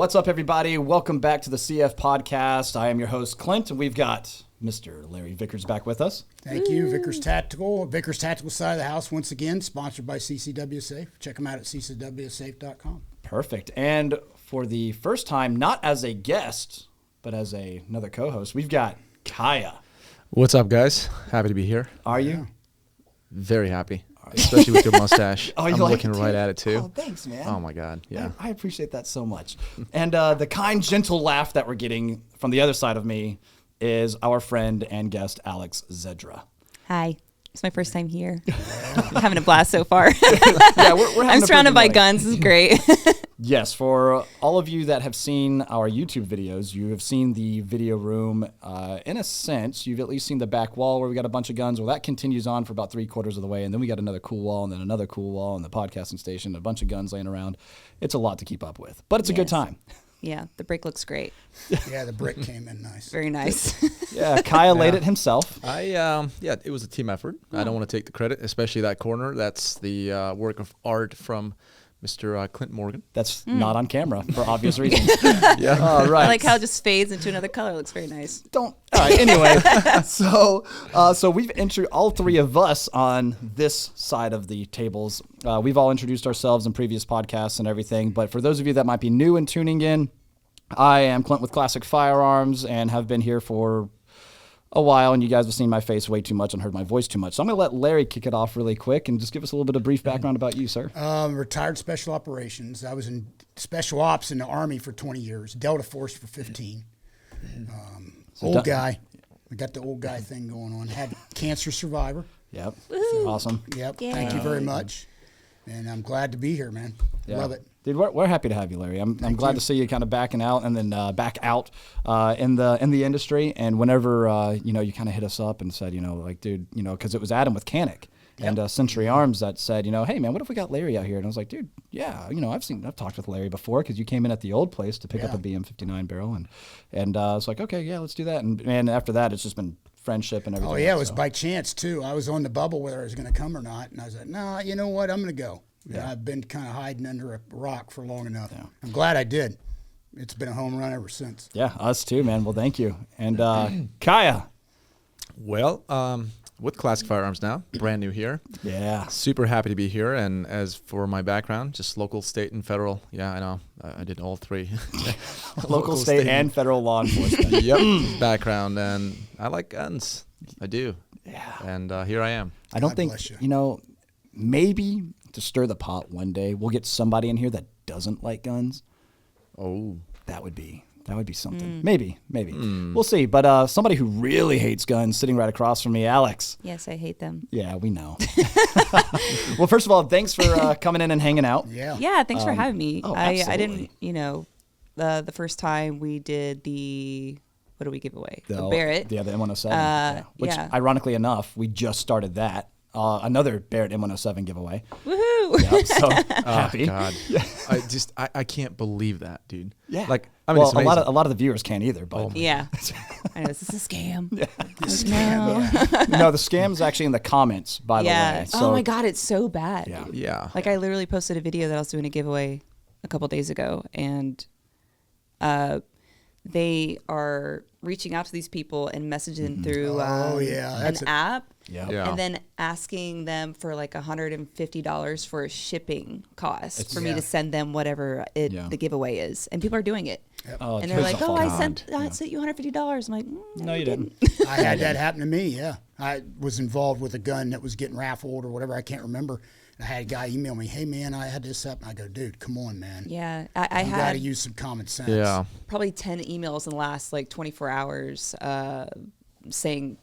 What's up, everybody? Welcome back to the CF Podcast. I am your host, Clint, and we've got Mr. Larry Vickers back with us. Thank you, Vickers Tactical. Vickers Tactical side of the house, once again, sponsored by CCW Safe. Check them out at ccwsafe.com. Perfect. And for the first time, not as a guest, but as another co-host, we've got Kaya. What's up, guys? Happy to be here. Are you? Very happy, especially with your mustache. I'm looking right at it, too. Oh, thanks, man. Oh, my God. Yeah. I appreciate that so much. And the kind, gentle laugh that we're getting from the other side of me is our friend and guest, Alex Zedra. Hi. It's my first time here. I'm having a blast so far. Yeah, we're having I'm surrounded by guns. This is great. Yes, for all of you that have seen our YouTube videos, you have seen the video room. In a sense, you've at least seen the back wall where we got a bunch of guns. Well, that continues on for about 3/4 of the way, and then we got another cool wall, and then another cool wall, and the podcasting station, a bunch of guns laying around. It's a lot to keep up with, but it's a good time. Yeah, the brick looks great. Yeah, the brick came in nice. Very nice. Yeah, Kaya laid it himself. It was a team effort. I don't want to take the credit, especially that corner. That's the work of art from Mr. Clint Morgan. That's not on camera for obvious reasons. Yeah. All right. I like how it just fades into another color. It looks very nice. All right. Anyway, so we've all three of us on this side of the tables. We've all introduced ourselves in previous podcasts and everything. But for those of you that might be new and tuning in, I am Clint with Classic Firearms and have been here for a while, and you guys have seen my face way too much and heard my voice too much. So I'm going to let Larry kick it off really quick and just give us a little bit of brief background about you, sir. Retired Special Operations. I was in Special Ops in the Army for 20 years, Delta Force for 15. Old guy. I got the old guy thing going on. Had cancer survivor. Yep. Woo-hoo. Awesome. Yep. Yeah. Thank you very much. And I'm glad to be here, man. Yeah. Love it. Dude, we're happy to have you, Larry. I'm glad to see you kind of backing out and then back out in the industry. And whenever you kind of hit us up and said, dude, because it was Adam with Canic and Century Arms that said, hey man, what if we got Larry out here? And I was like, dude, yeah, I've talked with Larry before because you came in at the old place to pick up a BM59 barrel, and I was like, okay, yeah, let's do that. And after that, it's just been friendship and everything. Oh yeah, it was by chance too. I was on the bubble whether I was going to come or not, and I was like, nah, you know what, I'm going to go. Yeah, I've been kind of hiding under a rock for long enough. Yeah. I'm glad I did. It's been a home run ever since. Yeah, us too, man. Well, thank you. And Kaya. Well, with Classic Firearms now, brand new here. Yeah. Super happy to be here. And as for my background, just local, state, and federal. Yeah, I know. I did all three. Local, state, and federal law enforcement. Yep. Background. And I like guns. I do. Yeah. And here I am. I don't think, maybe to stir the pot one day, we'll get somebody in here that doesn't like guns. Oh. That would be something. Maybe. We'll see. But somebody who really hates guns sitting right across from me, Alex. Yes, I hate them. Yeah, we know. Well, first of all, thanks for coming in and hanging out. Yeah. Yeah, thanks for having me. Absolutely. I didn't, the first time we did what did we give away? The Barrett. Yeah, the M107. Which, ironically enough, we just started that. Another Barrett M107 giveaway. Woohoo! Yep, so happy. Oh, God. I can't believe that, dude. Yeah. It's amazing. a lot of the viewers can't either. But Yeah. I know, this is a scam. Yeah. No. No, the scam's actually in the comments, by the way. So, oh my God, it's so bad. Yeah. Yeah. Like I literally posted a video that I was doing a giveaway a couple days ago, and they are reaching out to these people and messaging through an app. Yeah. And then asking them for like $150 for a shipping cost for me to send them whatever the giveaway is. And people are doing it. Yep. Oh, and they're like, I sent you $150. I'm like, no, you didn't. I had that happen to me, yeah. I was involved with a gun that was getting raffled or whatever. I can't remember. I had a guy email me, hey, man, I had this happen. I go, dude, come on, man. Yeah. You got to had use some common sense. Yeah. probably 10 emails in the last like 24 hours saying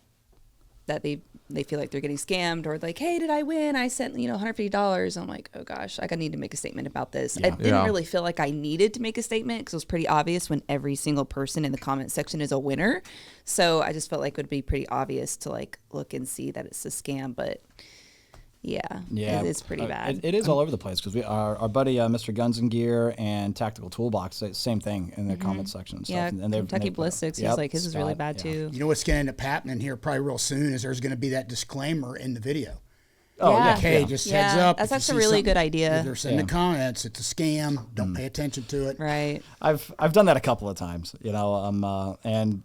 that they feel like they're getting scammed, or like, hey, did I win? I sent, $150. I'm like, oh gosh, I need to make a statement about this. Yeah. I didn't really feel like I needed to make a statement because it was pretty obvious when every single person in the comment section is a winner. So I just felt like it would be pretty obvious to like look and see that it's a scam, but yeah, it's pretty bad. It is all over the place because our buddy Mr. Guns and Gear and Tactical Toolbox, same thing in their comment section and stuff. Yeah, and Kentucky Ballistics, he's like, his is really bad too. You know what's going to end up happening here probably real soon is there's going to be that disclaimer in the video. Oh, yeah. Okay, just heads up. That's if you actually a see really something, good idea. Either send the comments, it's a scam. Don't pay attention to it. Right. I've done that a couple of times, and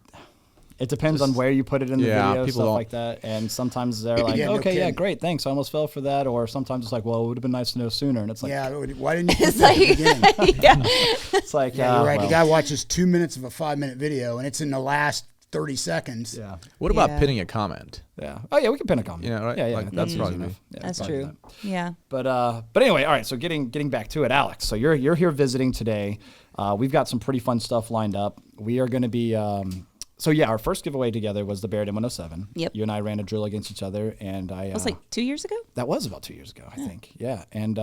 it depends on where you put it in the video, people stuff don't- like that. And sometimes they're like, Yeah, no okay, yeah, kidding. great, thanks. I almost fell for that. Or sometimes it's like, well, it would have been nice to know sooner. And it's like, Yeah, why didn't you put It's that at the like, beginning? yeah. it's like, Yeah, you're right. well, The guy watches 2 minutes of a 5-minute video, and it's in the last 30 seconds. yeah, What about Yeah. pinning a comment? yeah. Oh yeah, we can pin a comment. You know, right? Yeah, yeah. Like, that's that's easy probably enough. Yeah, That's probably true. that. Yeah. But anyway, all right. So getting back to it, Alex. So you're here visiting today. We've got some pretty fun stuff lined up. We are going to be. So yeah, our first giveaway together was the Barrett M107. Yep. You and I ran a drill against each other, and I. It was like 2 years ago. That was about 2 years ago, I think. Yeah, and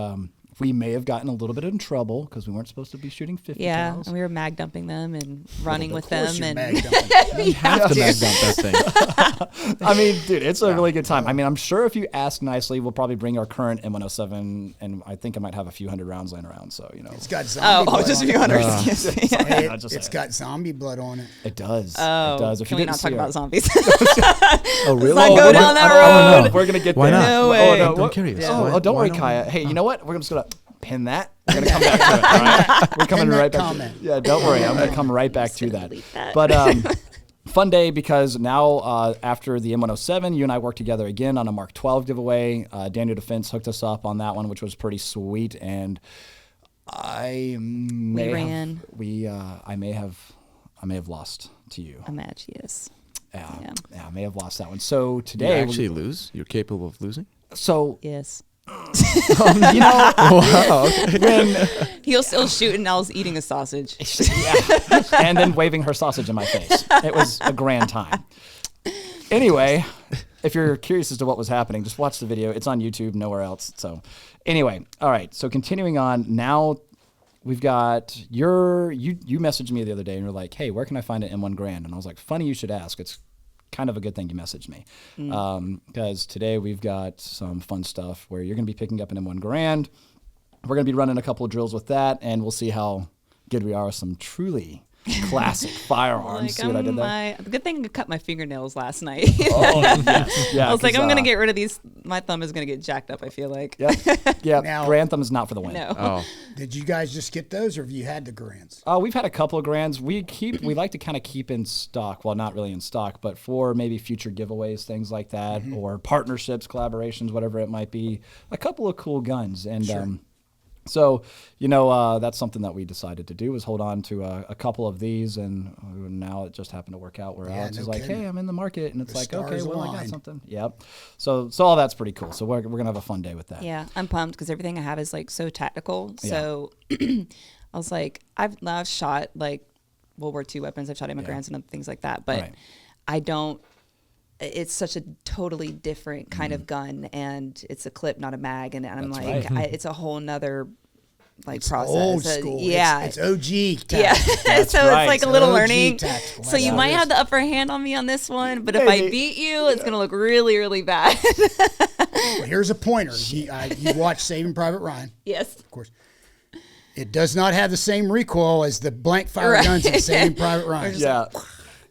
we may have gotten a little bit in trouble because we weren't supposed to be shooting 50 Yeah, cals. and we were mag dumping them and running with Of course them, you're and mag dumping. You have to mag dump that thing. I mean, dude, it's a really good time. I mean, I'm sure if you ask nicely, we'll probably bring our current M107, and I think I might have a few hundred rounds laying around. So It's got zombie blood just a on few it. hundred. Excuse me. Hey, I just it's say got zombie blood on it. it does. Oh, It does. If can you we didn't not talk see about our- zombies? Oh, really? not go down that road. We're gonna get Why there. not? No Oh, way. no, I'm curious. Oh, Why- oh, don't why worry, not? Kaya. Hey, you know what? We're just gonna pin that. We're gonna come back to it. All right? We're coming Pin that right back. comment. Yeah, don't worry. I'm gonna come right back to gonna that. delete that. But fun day because now after the M107, you and I worked together again on a Mark 12 giveaway. Daniel Defense hooked us up on that one, which was pretty sweet. And I may ran. I may have lost to you. A match, yes. Yeah, Yeah. I may have lost that one. So You today, actually lose? You're capable of losing? so Yes. you know, when He'll still shoot, and I was eating a sausage. yeah, and then waving her sausage in my face. It was a grand time. Anyway, if you're curious as to what was happening, just watch the video. It's on YouTube, nowhere else. So, anyway, all right. So continuing on, now we've got you messaged me the other day and you're like, hey, where can I find an M1 Garand? And I was like, funny you should ask. It's kind of a good thing you messaged me because today we've got some fun stuff where you're going to be picking up an M1 Garand. We're going to be running a couple of drills with that, and we'll see how good we are with some truly classic firearms. See what I did there? The good thing I cut my fingernails last night. Oh, yes. Yeah, I was like, 'cause, I'm gonna get rid of these. My thumb is gonna get jacked up. I feel like. Yep. Yep. Now- Grantham is not for the win. No. Oh. Did you guys just get those, or have you had the Grands? We've had a couple of Grands. We like to kind of keep in stock. Well, not really in stock, but for maybe future giveaways, things like that, or partnerships, collaborations, whatever it might be. A couple of cool guns, and so that's something that we decided to do was hold on to a couple of these, and now it just happened to work out where Yeah, Alex no is like, kidding. hey, I'm in the market, and it's The like, okay, stars well, I got aligned. something. Yep. So all that's pretty cool. So we're gonna have a fun day with that. Yeah, I'm pumped because everything I have is like so tactical. So I was like, I've shot like World War II weapons. I've shot immigrants and other things like that, but Right. I don't. It's such a totally different kind of gun, and it's a clip, not a mag, and I'm That's like, right. it's a whole nother like It's process. old school. Yeah, It's OG. yeah. tactical. So right. it's like a It's little OG learning. tactical. So That's you how might it have is. the upper hand on me on this one, but if I Maybe. beat you, it's gonna look really, really bad. Well, here's a pointer. You watch Saving Private Ryan, Yes. of course. It does not have the same recoil as the blank fire Right. guns in Saving Private Ryan. Yeah.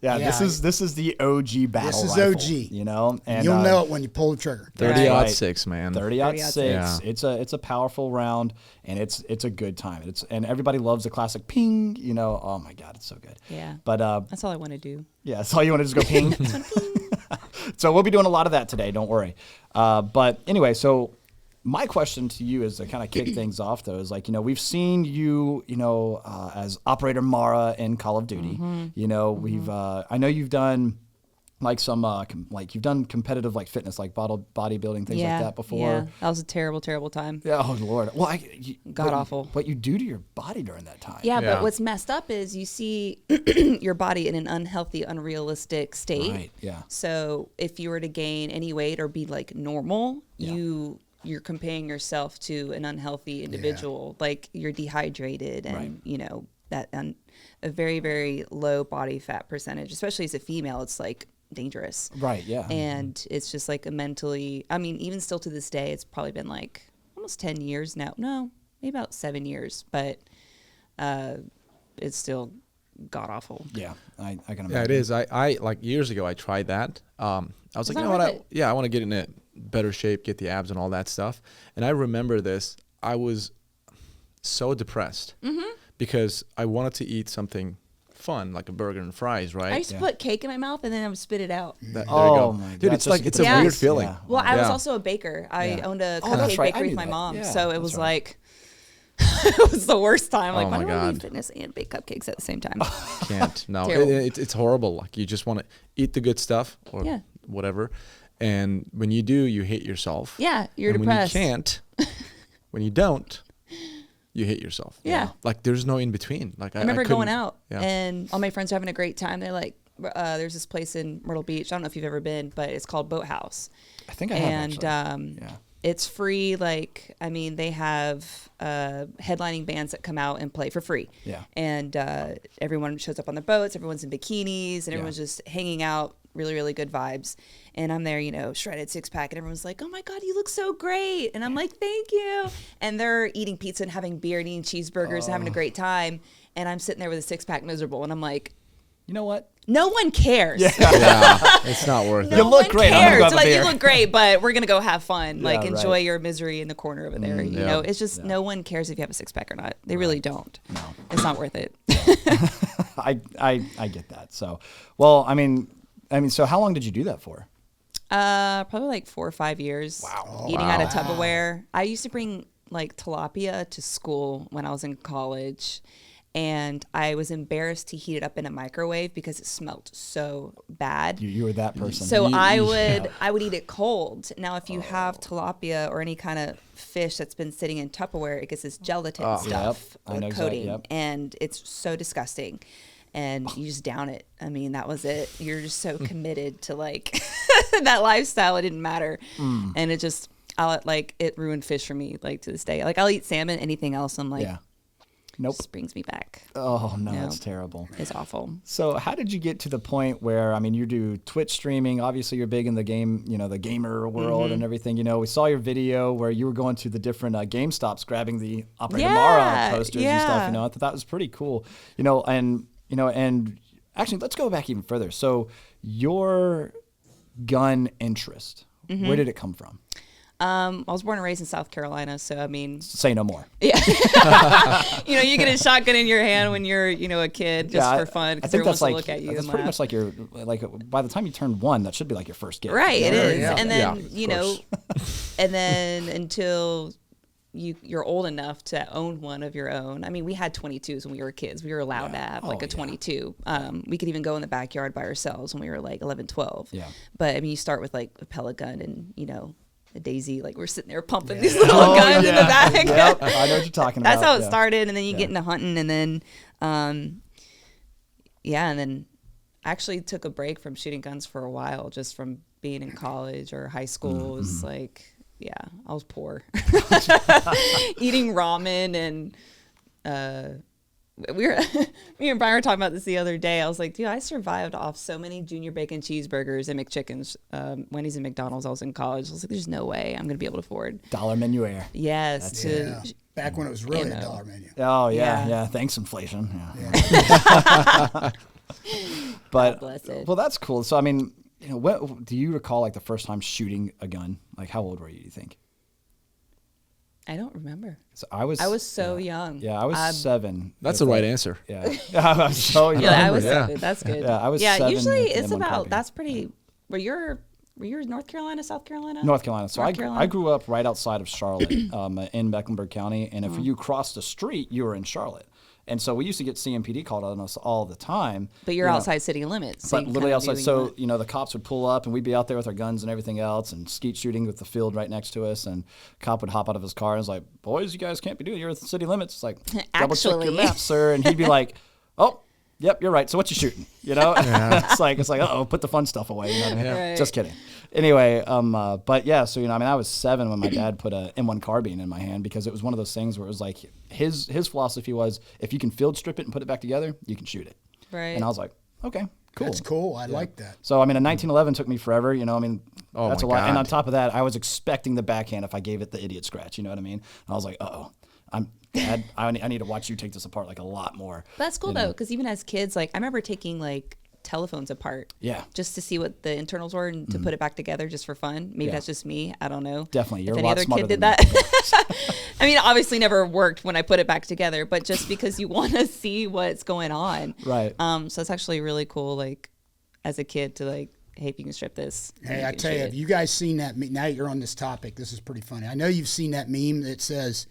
Yeah, Yeah. This is the OG battle This is rifle, OG. and You'll know it when you pull the trigger. 30 right. 6, man. 30-06. Yeah. It's a powerful round, and it's a good time. And everybody loves the classic ping. Oh my god, it's so good. Yeah. But That's all I want to do. yeah, that's all you want to just go ping. So we'll be doing a lot of that today. Don't worry. But anyway, so my question to you is to kind of kick things off, though, is like, we've seen you, as Operator Mara in Call of Duty. We've, I know you've done like some, you've done competitive like fitness, like bodybuilding, things like that before. Yeah, that was a terrible, terrible time. Yeah, oh Lord. Well, God awful. What you do to your body during that time. Yeah, Yeah. but what's messed up is you see your body in an unhealthy, unrealistic state. Right, yeah. So if you were to gain any weight or be like normal, Yeah. you're comparing yourself to an unhealthy individual. Like you're dehydrated and Right. a very, very low body fat percentage, especially as a female, it's like dangerous. Right, yeah. And it's just like even still to this day, it's probably been like almost 10 years now. No, maybe about 7 years, but it's still god awful. Yeah, I can imagine. Yeah, it is. I like years ago I tried that. I was like, not you know what? worth it. I want to get in it. better shape, get the abs and all that stuff. And I remember this. I was so depressed because I wanted to eat something fun, like a burger and fries, right? I used to put cake in my mouth and then I would spit it out. There you go. my Dude, God. it's like, it's a Yeah. weird feeling. Yeah. Well, I was Yeah. also a baker. I owned a Oh, that's cupcake right. I bakery knew with my that. mom. Yeah, So it that's was right. like, it was the worst time. Like, Oh why my do I God. do fitness and bake cupcakes at the same time? Can't. No, Terrible. it's horrible. Like, you just want to eat the good stuff or Yeah. whatever. And when you do, you hate yourself. Yeah, you're and depressed. When you can't, when you don't, you hate yourself. Yeah. Like, there's no in between. Like, I remember going couldn't- out Yeah. and all my friends were having a great time. They're like, there's this place in Myrtle Beach. I don't know if you've ever been, but it's called Boathouse. I think I have And actually. it's free. Like, I mean, they have headlining bands that come out and play for free. Yeah. And everyone shows up on their boats. Everyone's in bikinis and everyone's just hanging out. Really, really good vibes. And I'm there, you know, shredded six pack, and everyone's like, "Oh my God, you look so great!" And I'm like, "Thank you." And they're eating pizza and having beer and eating cheeseburgers and having a great time. And I'm sitting there with a six pack, miserable. And I'm like, You know what? no one cares. Yeah, it's not worth No it. You look one great. I'm gonna cares. go have a Like, you beer. look great, but we're gonna go have fun. Like, Yeah, enjoy right. your misery in the corner over there. You yeah. know, it's just no one cares if you have a six pack or not. They really don't. No. It's not worth it. I get that. So, well, I mean, so how long did you do that for? Probably like 4 or 5 years. Wow. Eating out of Tupperware. I used to bring like tilapia to school when I was in college, and I was embarrassed to heat it up in a microwave because it smelled so bad. You were that person. So You- I you- would eat it cold. Now, if you have tilapia or any kind of fish that's been sitting in Tupperware, it gets this gelatin stuff Yep. I know exactly, coating, yep. and it's so disgusting. And you just down it. I mean, that was it. You're just so committed to like that lifestyle. It didn't matter, and it just it ruined fish for me. Like, to this day, like, I'll eat salmon. Anything else, I'm like, Yeah. Nope. just brings me back. Oh no, No. that's terrible. It's awful. So how did you get to the point where, I mean, you do Twitch streaming, obviously you're big in the game, you know, the gamer world Mm-hmm. and everything, you know, we saw your video where you were going to the different GameStops grabbing the Operator Yeah, Mara posters and stuff, yeah. you know, I thought that was pretty cool, and actually let's go back even further. So your gun interest, Mm-hmm. where did it come from? I was born and raised in South Carolina, so I mean, Say no more. you know, you get a shotgun in your hand when you're, you know, a kid just Yeah, for fun I because think everyone that's wants like, to look at you that's and pretty laugh. much like your, like by the time you turn 1, that should be like your first gift. Right, it Yeah, is. yeah. And Yeah, then, of you know, course. and then until you're old enough to own one of your own. I mean, we had 22s when we were kids. We were allowed to have like Oh, a 22. We could even go in the backyard by ourselves when we were like 11, 12. Yeah. But I mean, you start with like a pellet gun and, you know, a Daisy, like we're sitting there pumping these little guns in the back. Yep, I know what you're talking about. That's how it yeah. started, and then you get into hunting, and then, and then I actually took a break from shooting guns for a while, just from being in college or high school. It was like, yeah, I was poor, eating ramen, and me and Brian were talking about this the other day. I was like, dude, I survived off so many junior bacon cheeseburgers and McChickens, Wendy's and McDonald's. I was in college. I was like, there's no way I'm gonna be able to afford. Dollar menu air. Yes, to Yeah. Back when it was really You a know. dollar menu. Oh yeah, Yeah. yeah. Thanks, inflation. Yeah. Yeah. But bless it. well, that's cool. So I mean, you know, what do you recall like the first time shooting a gun? Like, how old were you? Do you think? I don't remember. So I was so young. Yeah, I was 7. That's the right answer. Yeah, I was so young. Yeah, I was Yeah. 7. That's good. Yeah, I was Yeah, 7 usually with the it's M1 about carbine. that's pretty. Were you North Carolina, South Carolina? North Carolina. So North I Carolina? grew up right outside of Charlotte, in Mecklenburg County, and if you crossed the street, you were in Charlotte. And so we used to get CMPD called on us all the time. But you're you know. outside city limits. So But you can literally kinda outside. do what you So, want. you know, the cops would pull up and we'd be out there with our guns and everything else and skeet shooting with the field right next to us. And cop would hop out of his car and was like, boys, you guys can't be doing it. You're at the city limits. It's like, double check your Actually. map, sir. And he'd be like, oh, yep, you're right. So what you shooting? You know? it's like, uh-oh, put the fun stuff away. You know what I mean? Right. Just kidding. Anyway, but yeah, so, you know, I mean, I was 7 when my dad put a M1 carbine in my hand because it was one of those things where it was like, his philosophy was, if you can field strip it and put it back together, you can shoot it. Right. And I was like, okay, cool. That's cool. I like that. So I mean, a 1911 took me forever. You know, I mean, Oh, that's a my lot. And God. on top of that, I was expecting the backhand if I gave it the idiot scratch. You know what I mean? And I was like, Dad, I need to watch you take this apart like a lot more. But that's cool you know? though, because even as kids, like I remember taking like telephones apart. Yeah. Just to see what the internals were and to put it back together just for fun. Maybe Yeah. that's just me. I don't know. Definitely. You're if a any lot other smarter kid did than that. I mean, obviously never worked when I put it back together, but just because you want to see what's going on. Right. So it's actually really cool, like, as a kid to like, hey, if you can strip this. Hey, I tell you, have you guys seen that? Now you're on this topic. This is pretty funny. I know you've seen that meme that says,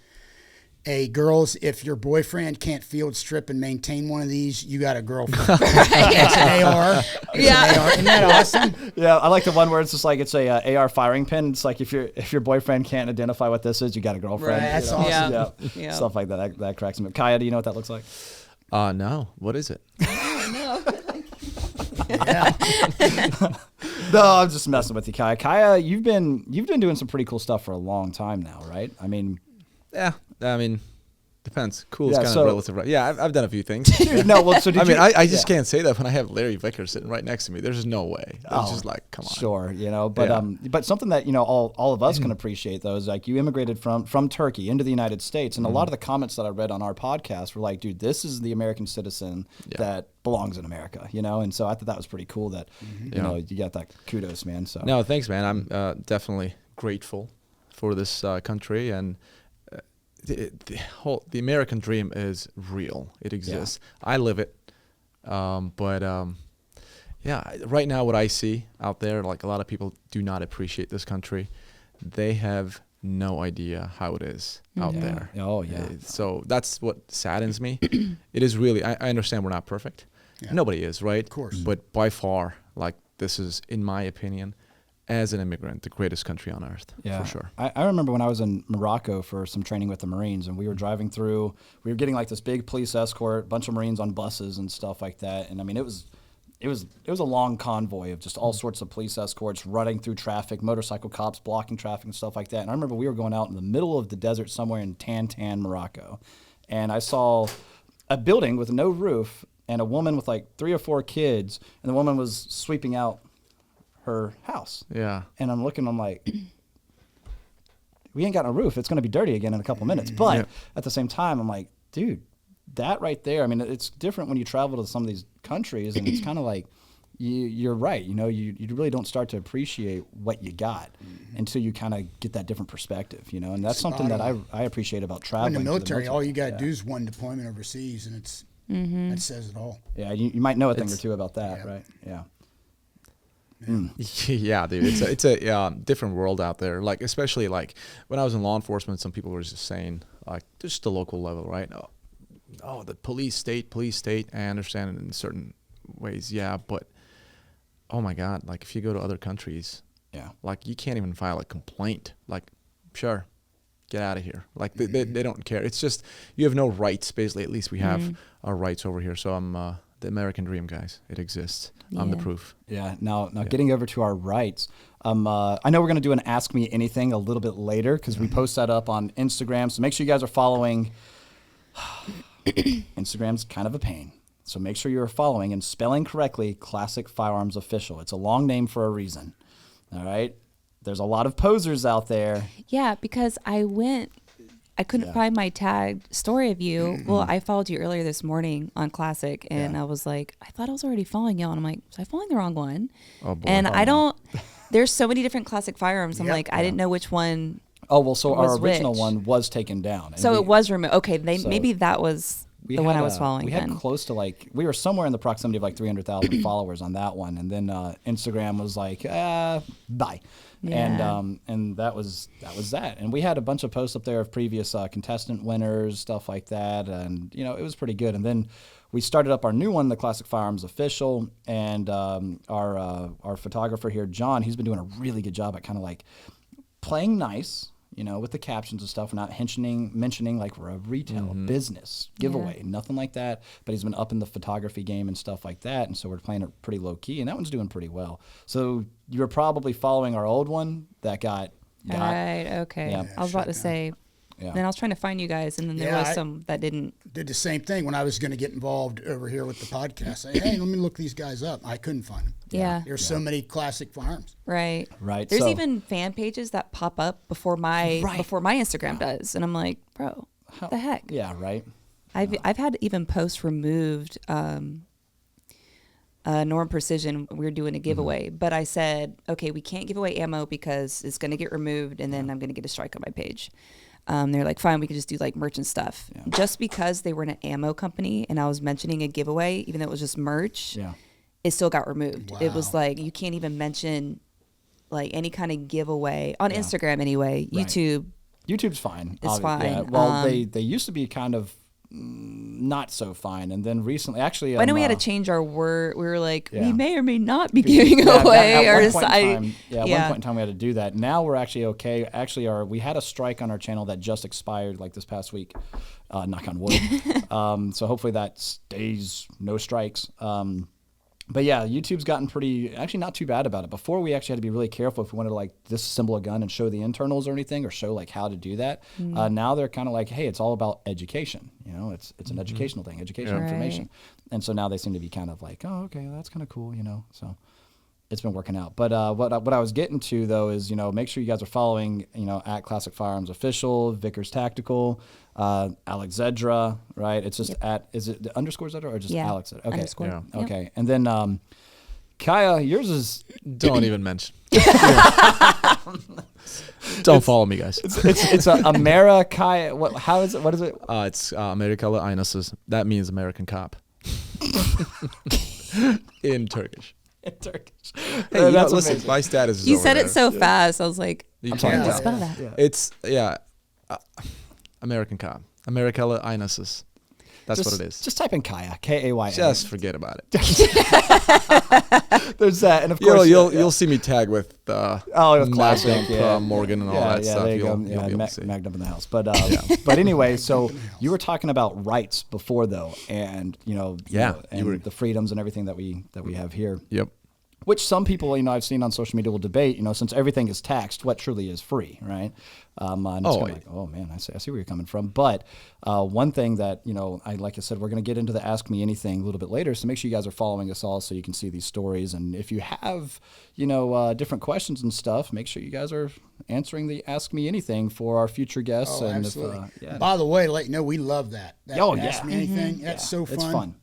hey, girls, if your boyfriend can't field strip and maintain one of these, you got a girlfriend. It's an AR. Yeah. An AR. Isn't that awesome? Yeah, I like the one where it's just like it's a AR firing pin. It's like if your boyfriend can't identify what this is, you got a girlfriend. Right, that's you know? awesome. Yeah. Yeah. Stuff like that. That cracks me up. Kaya, do you know what that looks like? No. What is it? Yeah. No, I'm just messing with you, Kaya. Kaya, you've been doing some pretty cool stuff for a long time now, right? I mean, Yeah. I mean, depends. Cool is Yeah, kind so- of relative, right? Yeah, I've done a few things. dude, no. Well, so did I mean, you, I just yeah. can't say that when I have Larry Vickers sitting right next to me. There's no way. It's Oh, just like, come on. Sure, but Yeah. but something that all of us can appreciate though is like you immigrated from Turkey into the United States, and a lot of the comments that I read on our podcast were like, dude, this is the American citizen that belongs in America, and so I thought that was pretty cool that you got that kudos, man. So No, thanks, man. I'm definitely grateful for this country, and the American dream is real. It exists. I live it. Yeah, right now what I see out there, like a lot of people do not appreciate this country. They have no idea how it is out there. Oh, yeah. So that's what saddens me. It is really, I understand we're not perfect. Yeah. Nobody is, right? Of course. But by far, like this is, in my opinion, as an immigrant, the greatest country on earth, for sure. I remember when I was in Morocco for some training with the Marines, and we were driving through, we were getting like this big police escort, a bunch of Marines on buses and stuff like that. And I mean, it was a long convoy of just all sorts of police escorts running through traffic, motorcycle cops blocking traffic and stuff like that. And I remember we were going out in the middle of the desert somewhere in Tantan, Morocco. And I saw a building with no roof and a woman with like 3 or 4 kids, and the woman was sweeping out her house. Yeah. And I'm looking, I'm like, we ain't got no roof. It's going to be dirty again in a couple minutes. But at the same time, I'm like, dude, that right there, I mean, it's different when you travel to some of these countries, and it's kind of like, you're right. You really don't start to appreciate what you got until you kind of get that different perspective, and that's something that I appreciate about traveling. In the military, all you got to Yeah. do is one deployment overseas, and that says it all. Yeah, you might know a thing or two about that, right? Yeah. Yeah, dude, it's a different world out there. Like, especially like when I was in law enforcement, some people were just saying like just the local level, right? Oh, the police state. I understand it in certain ways, yeah, but oh my God, like if you go to other countries, like you can't even file a complaint. Like, sure, get out of here. Like they don't care. It's just you have no rights. Basically, at least we have our rights over here. So I'm the American dream, guys. It exists. I'm the proof. Yeah. Now getting over to our rights. I know we're going to do an Ask Me Anything a little bit later because we post that up on Instagram. So make sure you guys are following. Instagram's kind of a pain. So make sure you're following and spelling correctly Classic Firearms Official. It's a long name for a reason. All right. There's a lot of posers out there. Yeah, because I couldn't find my tagged story of you. Well, I followed you earlier this morning on Classic, and I was like, I thought I was already following you, and I'm like, was I following the wrong one? Oh boy. And I don't. There's so many different Classic Firearms. I'm like, I didn't know which one. Oh, well, so our Was original which? one was taken down. So it was removed. Okay, maybe that was the one I was following. We had close to we were somewhere in the proximity of 300,000 followers on that one, and then Instagram was like, bye. Yeah. And that was that. And we had a bunch of posts up there of previous contestant winners, stuff like that, and it was pretty good. And then we started up our new one, the Classic Firearms Official, and our photographer here, John, he's been doing a really good job at kind of playing nice, with the captions and stuff. We're not mentioning like we're a retail business giveaway, nothing like that. But he's been up in the photography game and stuff like that. And so we're playing it pretty low key, and that one's doing pretty well. So you're probably following our old one that got. Right. Okay. Yeah. I was about to say. Yeah. Then I was trying to find you guys, and then there was some that didn't. Did the same thing when I was going to get involved over here with the podcast. Say, hey, let me look these guys up. I couldn't find them. Yeah. There's so many Classic Firearms. Right. Right. There's So- even fan pages that pop up before my Instagram does, and I'm like, bro, what the heck? Yeah. Right. I've had even posts removed. Norm Precision, we were doing a giveaway, but I said, okay, we can't give away ammo because it's going to get removed and then I'm going to get a strike on my page. They're like, fine, we can just do like merch and stuff. Yeah. Just because they were an ammo company and I was mentioning a giveaway, even though it was just merch, it still got removed. Wow. It was like, you can't even mention like any kind of giveaway on Instagram anyway. Right. YouTube's fine. It's fine. Yeah. Well, they used to be kind of not so fine, and then recently, actually, I know we had to change our word. We were like, we may or may not be giving away our site. At one point in time, we had to do that. Now we're actually okay. Actually, we had a strike on our channel that just expired like this past week. Knock on wood. So hopefully that stays no strikes. But yeah, YouTube's gotten actually not too bad about it. Before, we actually had to be really careful if we wanted to like disassemble a gun and show the internals or anything, or show like how to do that. Now they're kind of like, hey, it's all about education. You know, it's an educational thing, educational information. And so now they seem to be kind of like, oh, okay, that's kind of cool, you know. So it's been working out. But what I was getting to though is, you know, make sure you guys are following, you know, at Classic Firearms Official, Vickers Tactical, Alex Zedra, right? It's just is it the underscore Zedra or just Alex Zedra? Okay. Underscore. Yeah. Okay. And then Kaya, yours is don't even mention. Don't follow me, guys. It's America. How is it? What is it? It's Amerikalı Aynasız. That means American cop in Turkish. In Turkish. Hey, you know, listen, my status is You over said there. it so fast. I was like, You can't can't spell that. Yeah. It's American cop. Amerikalı Aynasız. That's what it is. Just type in Kaya, Kaya. Just forget about it. There's that, and of course you'll see me tag with classic Morgan and all that stuff. There you go. You'll be able to see. Magnum in the house. But but anyway, so you were talking about rights before though, and the freedoms and everything that we have here. Yep. Which some people, you know, I've seen on social media will debate, you know, since everything is taxed, what truly is free, right? And it's kind of like, oh man, I see where you're coming from. But one thing that, you know, like I said, we're going to get into the Ask Me Anything a little bit later. So make sure you guys are following us all so you can see these stories. And if you have, you know, different questions and stuff, make sure you guys are answering the Ask Me Anything for our future guests. Oh, and absolutely. By the way, let you know, we love that. Ask Me Anything. That's so fun. It's fun.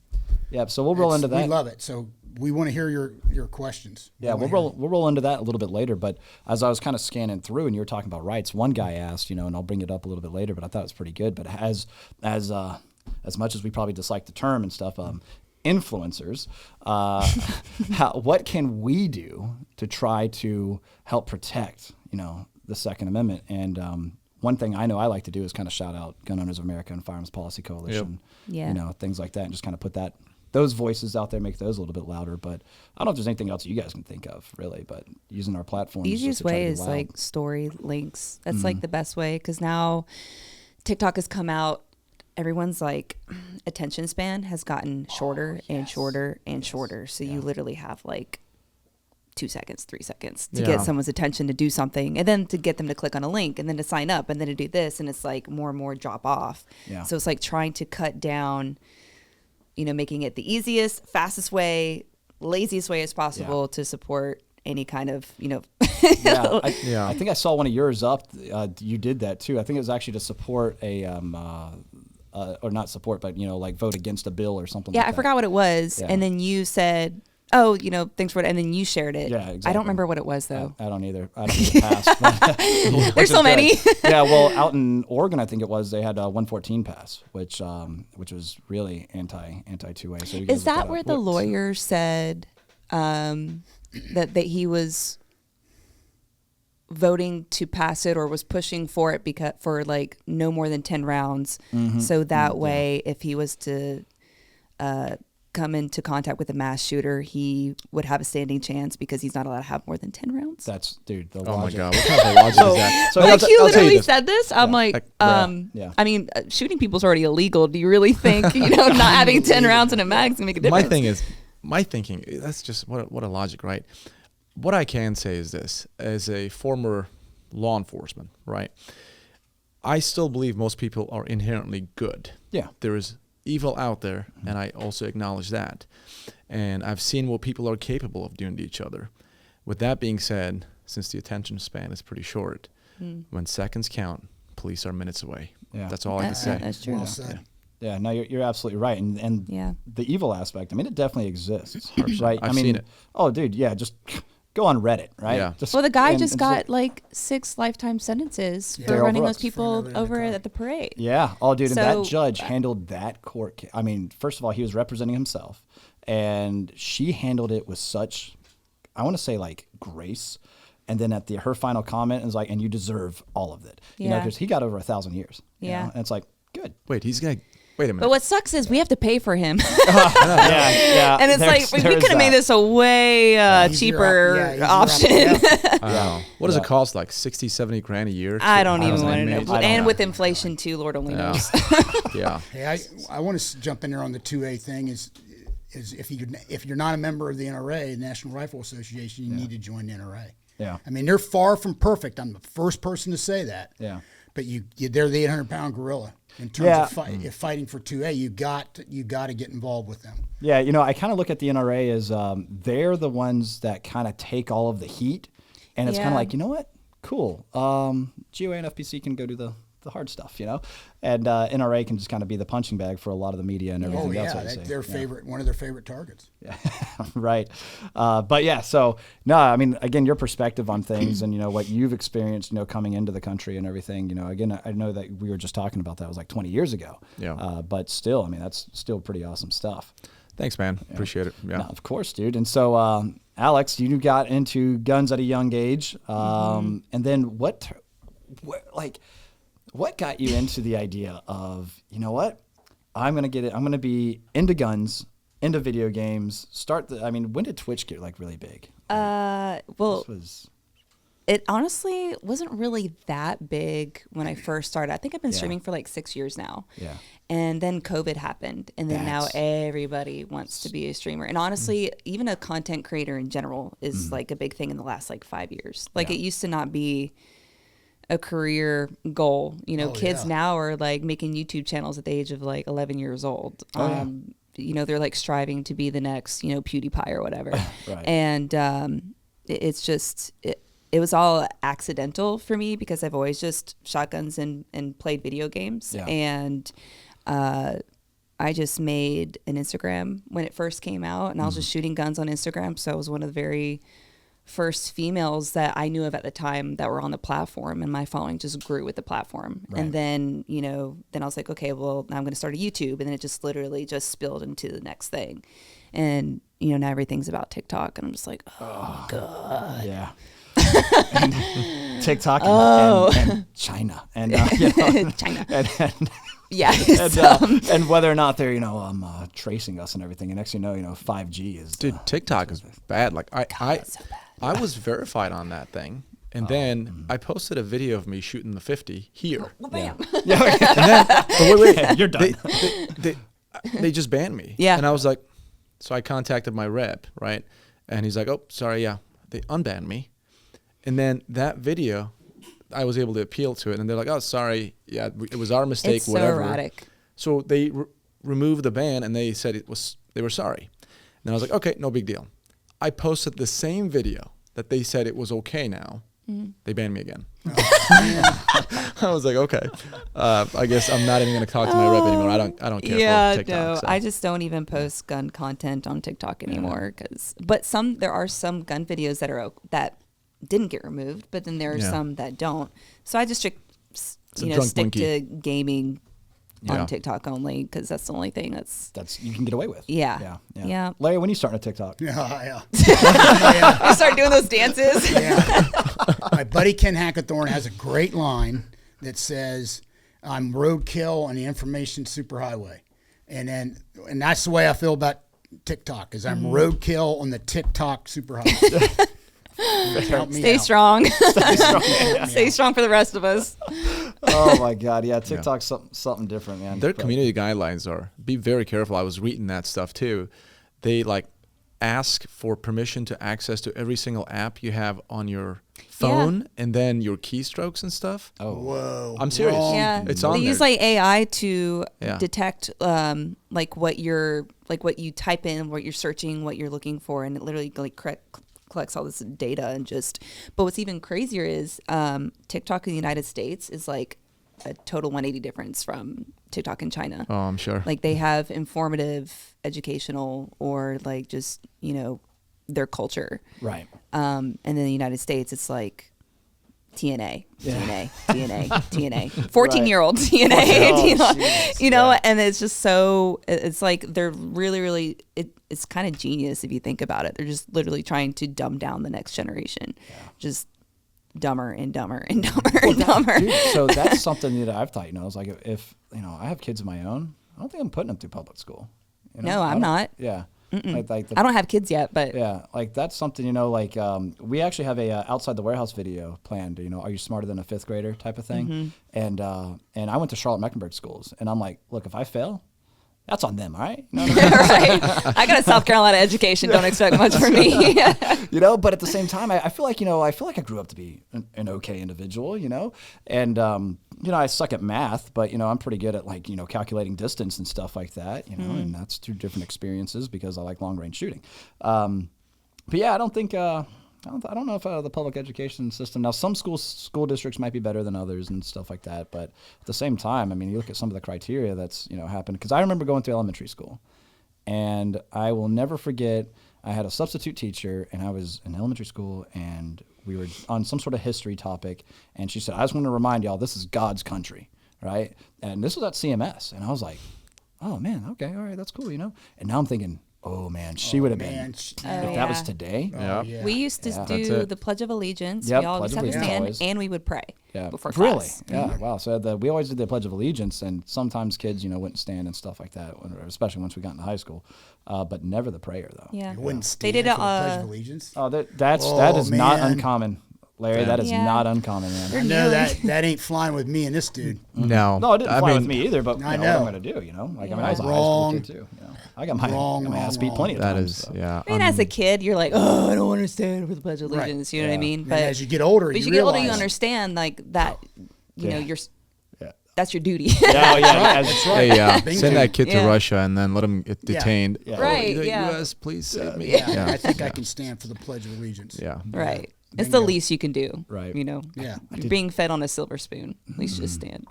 Yeah, so we'll roll into that. We love it. So we want to hear your questions. Yeah, we'll roll into that a little bit later. But as I was kind of scanning through, and you were talking about rights, one guy asked, you know, and I'll bring it up a little bit later, but I thought it was pretty good. But as much as we probably dislike the term and stuff, influencers, what can we do to try to help protect, you know, the Second Amendment? And one thing I know I like to do is kind of shout out Gun Owners of America and Firearms Policy Coalition, you know, things like that, and just kind of put those voices out there, make those a little bit louder. But I don't know if there's anything else you guys can think of, really, but using our platform. The easiest way is like story links. That's like the best way, because now TikTok has come out. Everyone's like attention span has gotten shorter and shorter and shorter. So you literally have like 2 seconds, 3 seconds to get someone's attention to do something, and then to get them to click on a link, and then to sign up, and then to do this. And it's like more and more drop off. Yeah. So it's like trying to cut down, you know, making it the easiest, fastest way, laziest way as possible to support any kind of, you know. I think I saw one of yours up. You did that too. I think it was actually to support a, or not support, but, you know, like vote against a bill or something like that. I forgot what it was. And then you said, oh, you know, thanks for it. And then you shared it. Yeah, exactly. I don't remember what it was, though. I don't either. I don't think it passed. There's so many. Yeah, well, out in Oregon, I think it was, they had a 114 pass, which was really anti two-way. So is that where the lawyer said that he was voting to pass it, or was pushing for it because for like no more than 10 rounds? So that way, if he was to come into contact with a mass shooter, he would have a standing chance because he's not allowed to have more than 10 rounds. That's, dude, the oh logic. my God, what kind of logic is that? So like, he literally said this. I'm like, I mean, shooting people's already illegal. Do you really think, you know, not having 10 rounds in a mag is gonna make a difference? My thinking, that's just what a logic, right? What I can say is this: as a former law enforcement, right, I still believe most people are inherently good. Yeah, there is evil out there, and I also acknowledge that. And I've seen what people are capable of doing to each other. With that being said, since the attention span is pretty short, when seconds count, police are minutes away. Yeah. That's all I can say. That's true. Well said. Yeah, no, you're absolutely right, and Yeah. the evil aspect. I mean, it definitely exists, right? I've seen it. Oh, dude, yeah, just go on Reddit, right? Yeah. Just, Well, the guy and- just and got like 6 lifetime sentences for Darryl running Brooks. those people For over the at the parade. Yeah. Oh, dude, and So- that judge handled that court. I mean, first of all, he was representing himself, and she handled it with such, I want to say, like grace. And then at her final comment is like, and you deserve all of it, you know, Yeah. because he got over 1,000 years. you Yeah. know? And it's like, good. Wait, he's gonna wait a minute. But what sucks is we have to pay for him. Yeah. And it's like, we could have made this a way cheaper easier option. Wow. What does it cost? Like 60, 70 grand a year? I to don't house even an want to inmate? know. And with inflation too, Lord only Yeah. knows. Yeah. Hey, I want to jump in there on the 2A thing. Is if you're not a member of the NRA, the National Rifle Association, you need to join the NRA. Yeah. I mean, they're far from perfect. I'm the first person to say that. Yeah. But they're the 800-pound gorilla in terms Yeah. of if fighting for 2A. You got to get involved with them. Yeah, you know, I kind of look at the NRA as they're the ones that kind of take all of the heat, and it's kind of Yeah. like, you know what, cool. GOA and FPC can go do the hard stuff, you know, and NRA can just kind of be the punching bag for a lot of the media and everything Oh else. yeah, I that's see. one of their favorite targets. Yeah, right. But yeah, so no, I mean, again, your perspective on things and, you know, what you've experienced, you know, coming into the country and everything, you know, again, I know that we were just talking about that was like 20 years ago. Yeah. But still, I mean, that's still pretty awesome stuff. Thanks, man. Appreciate it. Yeah. No, of course, dude. And so, Alex, you got into guns at a young age. And then what got you into the idea of, you know what, I'm going to be into guns, into video games, when did Twitch get like really big? Well, This was, it honestly wasn't really that big when I first started. I think I've been Yeah. streaming for like 6 years now. Yeah. And then COVID happened. And then now everybody wants to be a streamer. And honestly, even a content creator in general is like a big thing in the last like 5 years. Like it used to not be a career goal. You know, kids now are like making YouTube channels at the age of like 11 years old. You know, they're like striving to be the next, you know, PewDiePie or whatever. Right. And it's just, it was all accidental for me because I've always just shotguns and played video games. Yeah. And I just made an Instagram when it first came out, and I was just shooting guns on Instagram. So I was one of the very first females that I knew of at the time that were on the platform, and my following just grew with the platform. Right. And then, you know, then I was like, okay, well, now I'm going to start a YouTube. And then it just literally just spilled into the next thing. And, you know, now everything's about TikTok, and I'm just like, oh God. yeah. And TikTok and China and you know, China. and Yeah. and whether or not they're, you know, tracing us and everything. And next thing you know, 5G is Dude, TikTok is bad. Like I was verified on that thing. And then I posted a video of me shooting the 50 here. Well, bam. But wait, you're done. they just banned me. Yeah. And I was like, so I contacted my rep, right? And he's like, oh, sorry, yeah. They unbanned me. And then that video, I was able to appeal to it. And they're like, oh, sorry. Yeah, it was our mistake, It's whatever. so erratic. So they removed the ban and they said they were sorry. And then I was like, okay, no big deal. I posted the same video that they said it was okay now. They banned me again. I was like, okay. I guess I'm not even going to talk to my rep anymore. I don't care for TikTok. No, So. I just don't even post gun content on TikTok anymore. But there are some gun videos that didn't get removed, but then there are some that don't. So I just a stick drunk to monkey. gaming Yeah. on TikTok only because that's the only thing that's. you can get away with. Yeah. Yeah. Larry, when you starting a TikTok? Yeah. I start doing those dances. Yeah. My buddy Ken Hackathorn has a great line that says, I'm roadkill on the information superhighway. And that's the way I feel about TikTok, is I'm roadkill on the TikTok superhighway. Count me Stay out. strong. Stay strong. Stay strong for the rest of us. Oh my God, yeah, TikTok's something different, man. Their But- community guidelines are, be very careful. I was reading that stuff too. They like ask for permission to access to every single app you have on your phone and then your keystrokes and stuff. Oh, Whoa. I'm serious. wrong. Yeah, It's they on use there. like AI to Yeah. detect like what you type in, what you're searching, what you're looking for, and it literally like collects all this data and just. But what's even crazier is TikTok in the United States is like a total 180 difference from TikTok in China. Oh, I'm sure. Like they have informative, educational, or like just, you know, their culture. Right. And then the United States, it's like TNA, TNA, TNA, TNA, 14-year-old TNA, you know, and it's just so, it's like they're really, it's kind of genius if you think about it. They're just literally trying to dumb down the next generation, just dumber and dumber and dumber and dumber. Dude, so that's something that I've thought, you know, it's like if, you know, I have kids of my own, I don't think I'm putting them through public school. You know? No, I'm not. Yeah. Like I don't have kids yet, but yeah, like that's something, you know, like we actually have a outside the warehouse video planned, you know, are you smarter than a fifth grader type of thing. And I went to Charlotte Mecklenburg schools, and I'm like, look, if I fail, that's on them, all right? You know what I mean? right. I got a South Carolina education. Don't expect much from me. You know, but at the same time, I feel like, you know, I grew up to be an okay individual, you know, and, you know, I suck at math, but, you know, I'm pretty good at like, you know, calculating distance and stuff like that, you know, and that's two different experiences because I like long range shooting. But yeah, I don't think, I don't know if the public education system, now some school districts might be better than others and stuff like that, but at the same time, I mean, you look at some of the criteria that's, you know, happened, because I remember going through elementary school, and I will never forget, I had a substitute teacher, and I was in elementary school, and we were on some sort of history topic, and she said, I just want to remind y'all, this is God's country, right? And this was at CMS, and I was like, oh man, okay, all right, that's cool, you know? And now I'm thinking, oh man, she would have been, if that was today. We used to do the Pledge of Allegiance. Yep, we all Pledge just of had to stand, Allegiance. and we would pray before really? class. Yeah, wow. So we always did the Pledge of Allegiance, and sometimes kids, you know, wouldn't stand and stuff like that, especially once we got into high school, but never the prayer, though. Yeah. You wouldn't stand They did for the Pledge of Allegiance. Oh, that is not man. uncommon, Larry. That is not uncommon, man. I know that ain't flying with me and this dude. No. No, it didn't fly with me either, but I you know, know. what I'm going to do, you know? Like, I mean, I was a high Wrong. school kid, too. You know? I got my ass beat plenty of That times. is, so. yeah. I mean, as a kid, you're like, oh, I don't understand for the Pledge of Allegiance. You know what I mean? And as you get older, But you get older, realize. you understand like that. You know, that's your duty. Yeah, That's right. Hey, send that kid to Yeah. Russia and then let him get detained. Yeah. Right, The yeah. U.S., please save me. Yeah, I think I can stand for the Pledge of Allegiance. Yeah. Right. It's the least you can do. Right. You know. Yeah. You're being fed on a silver spoon. At least just stand.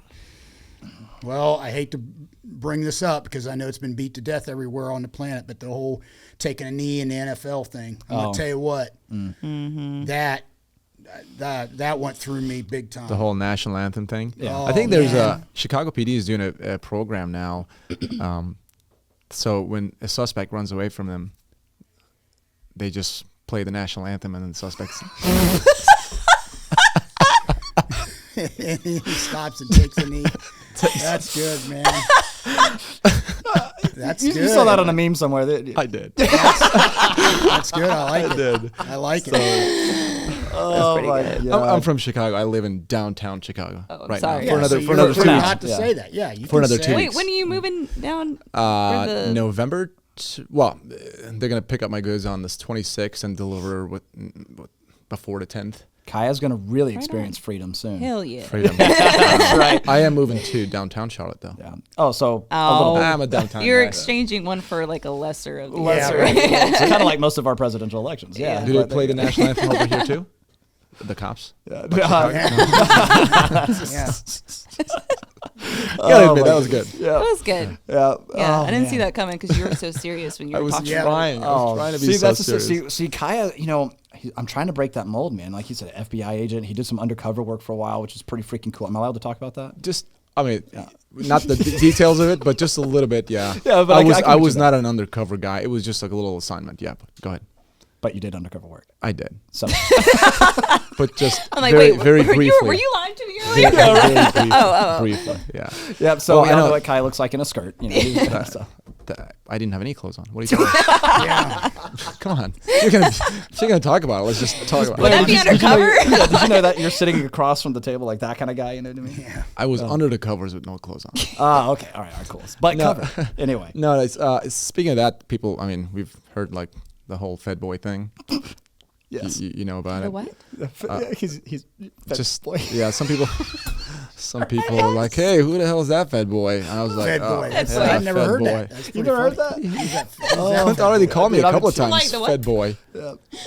Well, I hate to bring this up because I know it's been beat to death everywhere on the planet, but the whole taking a knee in the NFL thing, I'm going to tell you what, that went through me big time. The whole national anthem thing. Yeah. I think Oh, there's man. Chicago PD is doing a program now. So when a suspect runs away from them, they just play the national anthem and then the suspects. And he stops and takes a knee. That's good, man. That's You good. saw that on a meme somewhere. I did. That's good. I like it. did. I like it. Oh, pretty good. I'm from Chicago. I live in downtown Chicago right sorry. now. Yeah, For so another you're 2 free weeks. not to say that. Yeah, you For can another say 2 it. Wait, when are you moving down? November. Well, they're gonna pick up my goods on this 26th and deliver before the 10th. Kaya's going to really experience freedom soon. Hell yeah. Freedom. That's right. I am moving to downtown Charlotte though. Yeah. Oh, so Oh, I'm a downtown You're guy. exchanging one for like a lesser of the Yeah, other. right. it's kind of like most of our presidential elections. Yeah. Do they play the national anthem over here too? The cops. Yeah. Gotta admit, that was good. That was good. Yeah. Yeah, Oh, I didn't see man. that coming because you were so serious when you I were was talking. trying. I was trying to be see, so that's serious. see, Kaya, you know, I'm trying to break that mold, man. Like he's an FBI agent. He did some undercover work for a while, which is pretty freaking cool. Am I allowed to talk about that? Just, I mean, not the details of it, but just a little bit. Yeah. Yeah, but I was not an undercover guy. It was just like a little assignment. Yeah. But go ahead. But you did undercover work. I did. So But just I'm like, very, wait, very were briefly. you lying to me Very, earlier? very briefly. Oh. Briefly. Yeah. yeah. So Well, we I all know know- what Kaya looks like in a skirt. You know. So. I didn't have any clothes on. What are you talking about? Yeah. Come on. If you're gonna talk about it, let's just talk about Would it. that be undercover? Did you know that you're sitting across from the table like that kind of guy? You know what I mean? Yeah. I was under the covers with no clothes on. Okay. All right. Cool. But No. cover anyway. No, speaking of that, people. I mean, we've heard like the whole Fed boy thing. Yes. You know about The it. what? he's Just yeah, some people are like, "Hey, who the hell is that Fed boy?" And I was like, Fed "Oh, boy. it's I that never Fed heard boy." that. That's You pretty never heard funny. that? Who's that Clint already called me a Dude, couple of I'm- times, Like the what? Fed boy.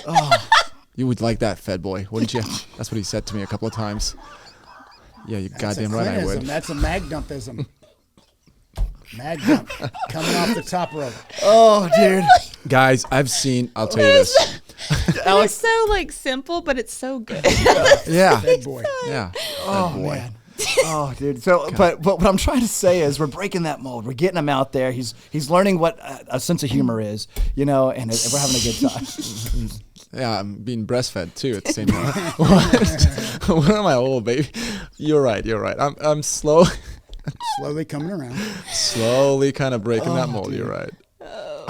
Oh. You would like that, Fed boy, wouldn't you? That's what he said to me a couple of times. Yeah, you That's a goddamn right I Clintism. would. That's a mag dumpism. Mag dump coming off the top rope. Oh, dude. Guys, I'll tell you this. It's so like simple, but it's so good. Yeah. Big boy. Yeah. Oh, boy. man. Oh, dude. So, but what I'm trying to say is we're breaking that mold. We're getting him out there. He's learning what a sense of humor is, and we're having a good time. Yeah, I'm being breastfed too at the same time. What am I old, baby? You're right. I'm Slowly coming around. slowly kind of breaking that mold. You're right.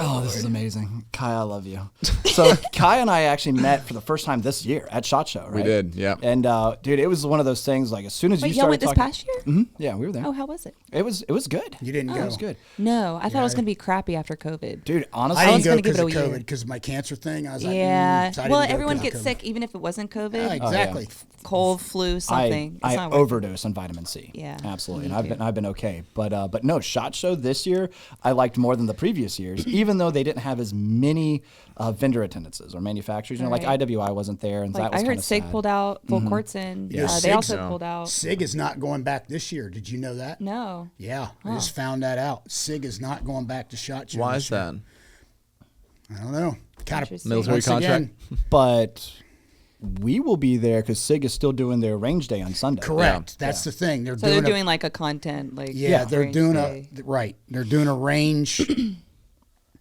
Oh, this is amazing. Kai, I love you. So Kai and I actually met for the first time this year at SHOT Show, right? We did, yeah. And dude, it was one of those things like as soon as Wait, you y'all started went this talking, past year? yeah, we were there. Oh, how was it? It was good. You didn't go. It was good. No, I thought it was I- going to be crappy after COVID. Dude, honestly, I didn't was go gonna give because it of a year. COVID, because of my cancer thing. I was like, Yeah. so I Well, didn't go everyone 'cause of gets COVID. sick, even if it wasn't COVID. Yeah, exactly. Cold, flu, something. It's I not worth it. overdosed on vitamin C. Yeah, absolutely, me and too. I've been okay. But no, SHOT Show this year I liked more than the previous years, even though they didn't have as many vendor attendances or manufacturers. Like Right. IWI wasn't there, and Like that was I heard kind of SIG sad. pulled out, full courts in. Yeah, They SIG's also no. pulled out. SIG is not going back this year. Did you know that? No. Yeah, I just found that out. SIG is not going back to SHOT Show. Why this is year. that? I don't know. Kind of Interesting. Military once contract? again, But we will be there because SIG is still doing their range day on Sunday. correct. That's the thing. So they're doing like a content, like Yeah, they're range doing day. They're doing a range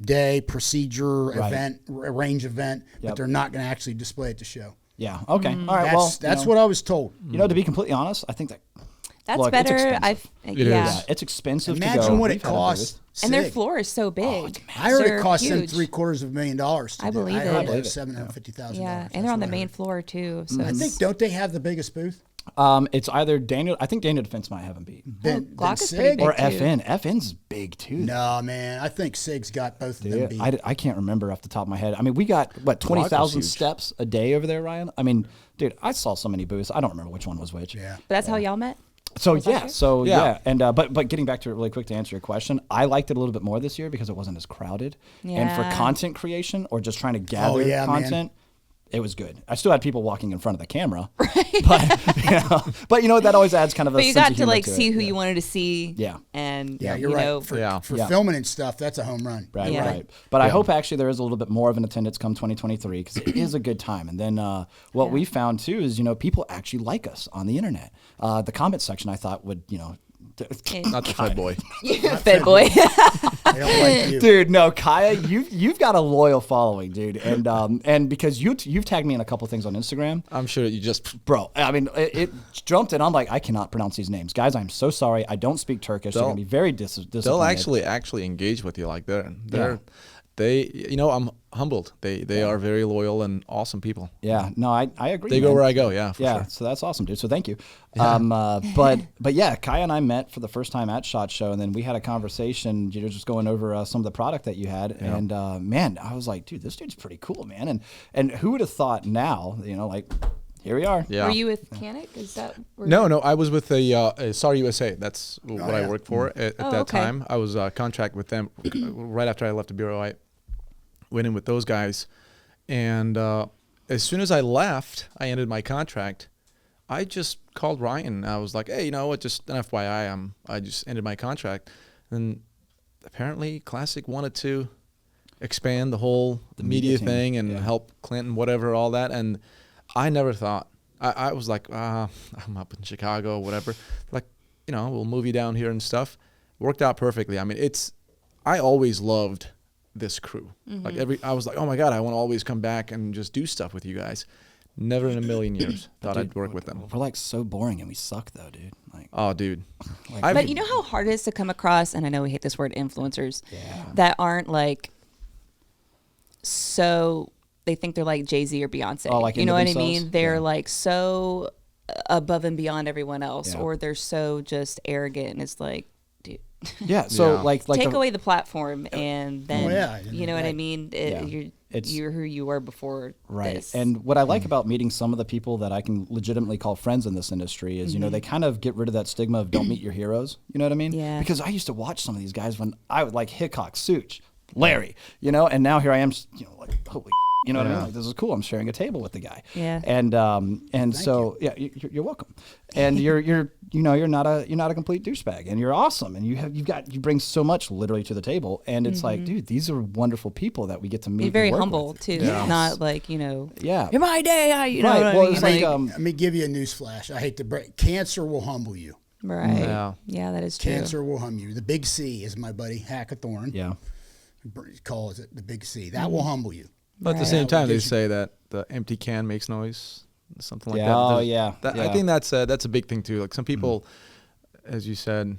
day procedure Right. event, a range event, Yep. but they're not going to actually display at the show. Yeah. Okay. Mm. All right. That's what I was told. To be completely honest, I think that That's look, it's better. expensive. It Yeah. is. Yeah, it's expensive to go. Imagine what it We've had a costs. booth. And their SIG. floor is so big. I heard They're it cost them huge. $750,000 to I do. believe I it. heard I believe it. $750,000. Yeah, and they're on the main floor too. So I think don't they have the biggest booth? It's either Daniel. I think Daniel Defense might have him beat, Glock is SIG? pretty big or too. FN. FN's big too. No, man. I think SIG's got both of them Yeah, beat. I can't remember off the top of my head. I mean, we got what 20,000 huge. steps a day over there, Ryan. I mean, dude, I saw so many booths. I don't remember which one was which. Yeah. But that's how y'all met. So Was that yeah, true? so Yeah. yeah, and but getting back to it really quick to answer your question, I liked it a little bit more this year because it wasn't as crowded, and for Yeah. content creation or just trying to gather yeah, man. content, it was good. I still had people walking in front of the camera, but that always adds kind of a. But you sense got of to humor like to see it. who Yeah. you wanted to see. Yeah. And Yeah, you're you right. know, For Yeah. filming and stuff, that's a home run. Right, Yeah. right. But I hope actually there is a little bit more of an attendance come 2023 because it is a good time. And then what we found too is people actually like us on the internet. The comment section I thought would Not the Fed boy. Fed boy. They don't like you. Dude, no, Kaya, you've got a loyal following, dude, and because you've tagged me in a couple things on Instagram, I'm sure you just. bro. I mean, it jumped, and I'm like, I cannot pronounce these names, guys. I'm so sorry. I don't speak Turkish. They're They'll- gonna be very disappointed. They'll actually engage with you like they I'm humbled. They are very loyal and awesome people. Yeah, no, I agree. They go man. where I go. Yeah, for Yeah, sure. so that's awesome, dude. So thank you. But yeah, Kaya and I met for the first time at SHOT Show, and then we had a conversation, just going over some of the product that you had, and man, I was like, dude, this dude's pretty cool, man. And who would have thought now, like, here we are. Yeah. Were you with Canic? Is that where No, I was with a SAR USA. That's what I yeah. worked for at that okay. time. I was contract with them right after I left the bureau. I went in with those guys, and as soon as I left, I ended my contract. I just called Ryan. I was like, hey, you know what? Just an FYI, I just ended my contract. And apparently, Classic wanted to expand the whole media team, thing and help Clinton, whatever, all that. And I never thought. I was like, I'm up in Chicago, whatever. Like, we'll move you down here and stuff. Worked out perfectly. I mean, I always loved this crew. Like I was like, oh my God, I want to always come back and just do stuff with you guys. Never in a million years thought I'd work with them. We're like so boring, and we suck though, dude. Like, Oh, dude. But you know how hard it is to come across, and I know we hate this word, influencers, that aren't like so. They think they're like Jay-Z or Beyonce. Oh, like you know what into I mean? themselves? They're Yeah. like so above and beyond everyone else, Yeah. or they're so just arrogant, and it's like, dude. yeah. So Yeah. like Take the- away the platform, and then yeah, you know what I right. mean. Yeah. You're who you were before Right. this. And what I like about meeting some of the people that I can legitimately call friends in this industry is, they kind of get rid of that stigma of don't meet your heroes. You know what I mean? Yeah. Because I used to watch some of these guys when I would like Hickok, Such, Larry, and now here I am, like, holy You know what I mean? Like, this is cool. I'm sharing a table with the guy. Yeah. And so yeah, you're welcome. And you're not a complete douchebag, and you're awesome, and you bring so much literally to the table, and it's like, dude, these are wonderful people that we get to meet. Be very and work humble with. too. Yes. Not like Yeah. in my day, you know Right. what I Well, mean? it's Like, like, Let me give you a news flash. I hate to break. Cancer will humble you. right. Yeah. Yeah, that is true. Cancer will humble you. The big C, is my buddy Hackathorn Yeah. calls it, the big C. That will humble you. But at the Right. same time, they Gives you- say that the empty can makes noise, something like Yeah. that. Oh, There's- yeah. I Yeah. think that's a big thing too. Like some people, as you said,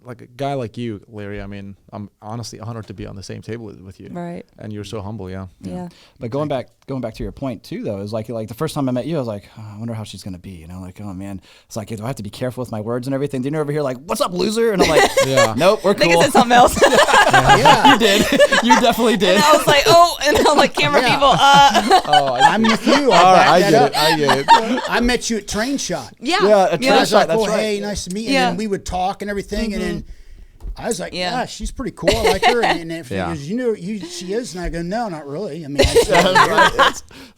like a guy like you, Larry. I mean, I'm honestly honored to be on the same table with you. Right. And you're so humble. Yeah. Yeah. But going back to your point too, though, is like the first time I met you, I was like, oh, I wonder how she's gonna be. You know, like, oh man, it's like, do I have to be careful with my words and everything? Do you ever hear like, "What's up, loser?" And I'm like, Yeah. nope, we're I think cool. it said something else. Yeah. You did. You definitely did. And I was like, oh, and I'm like, camera Yeah. people. Oh, I'm with you. all right, I back get that it. up. I get it. I met you at Train Shot. Yeah. Yeah, a And I was like, That's oh, right. hey, nice to meet you. Yeah. And then we would talk and everything. And then I was like, Yeah. yeah, she's pretty cool. I like her. And if Yeah. she is. And I go, no, not really. I mean, It's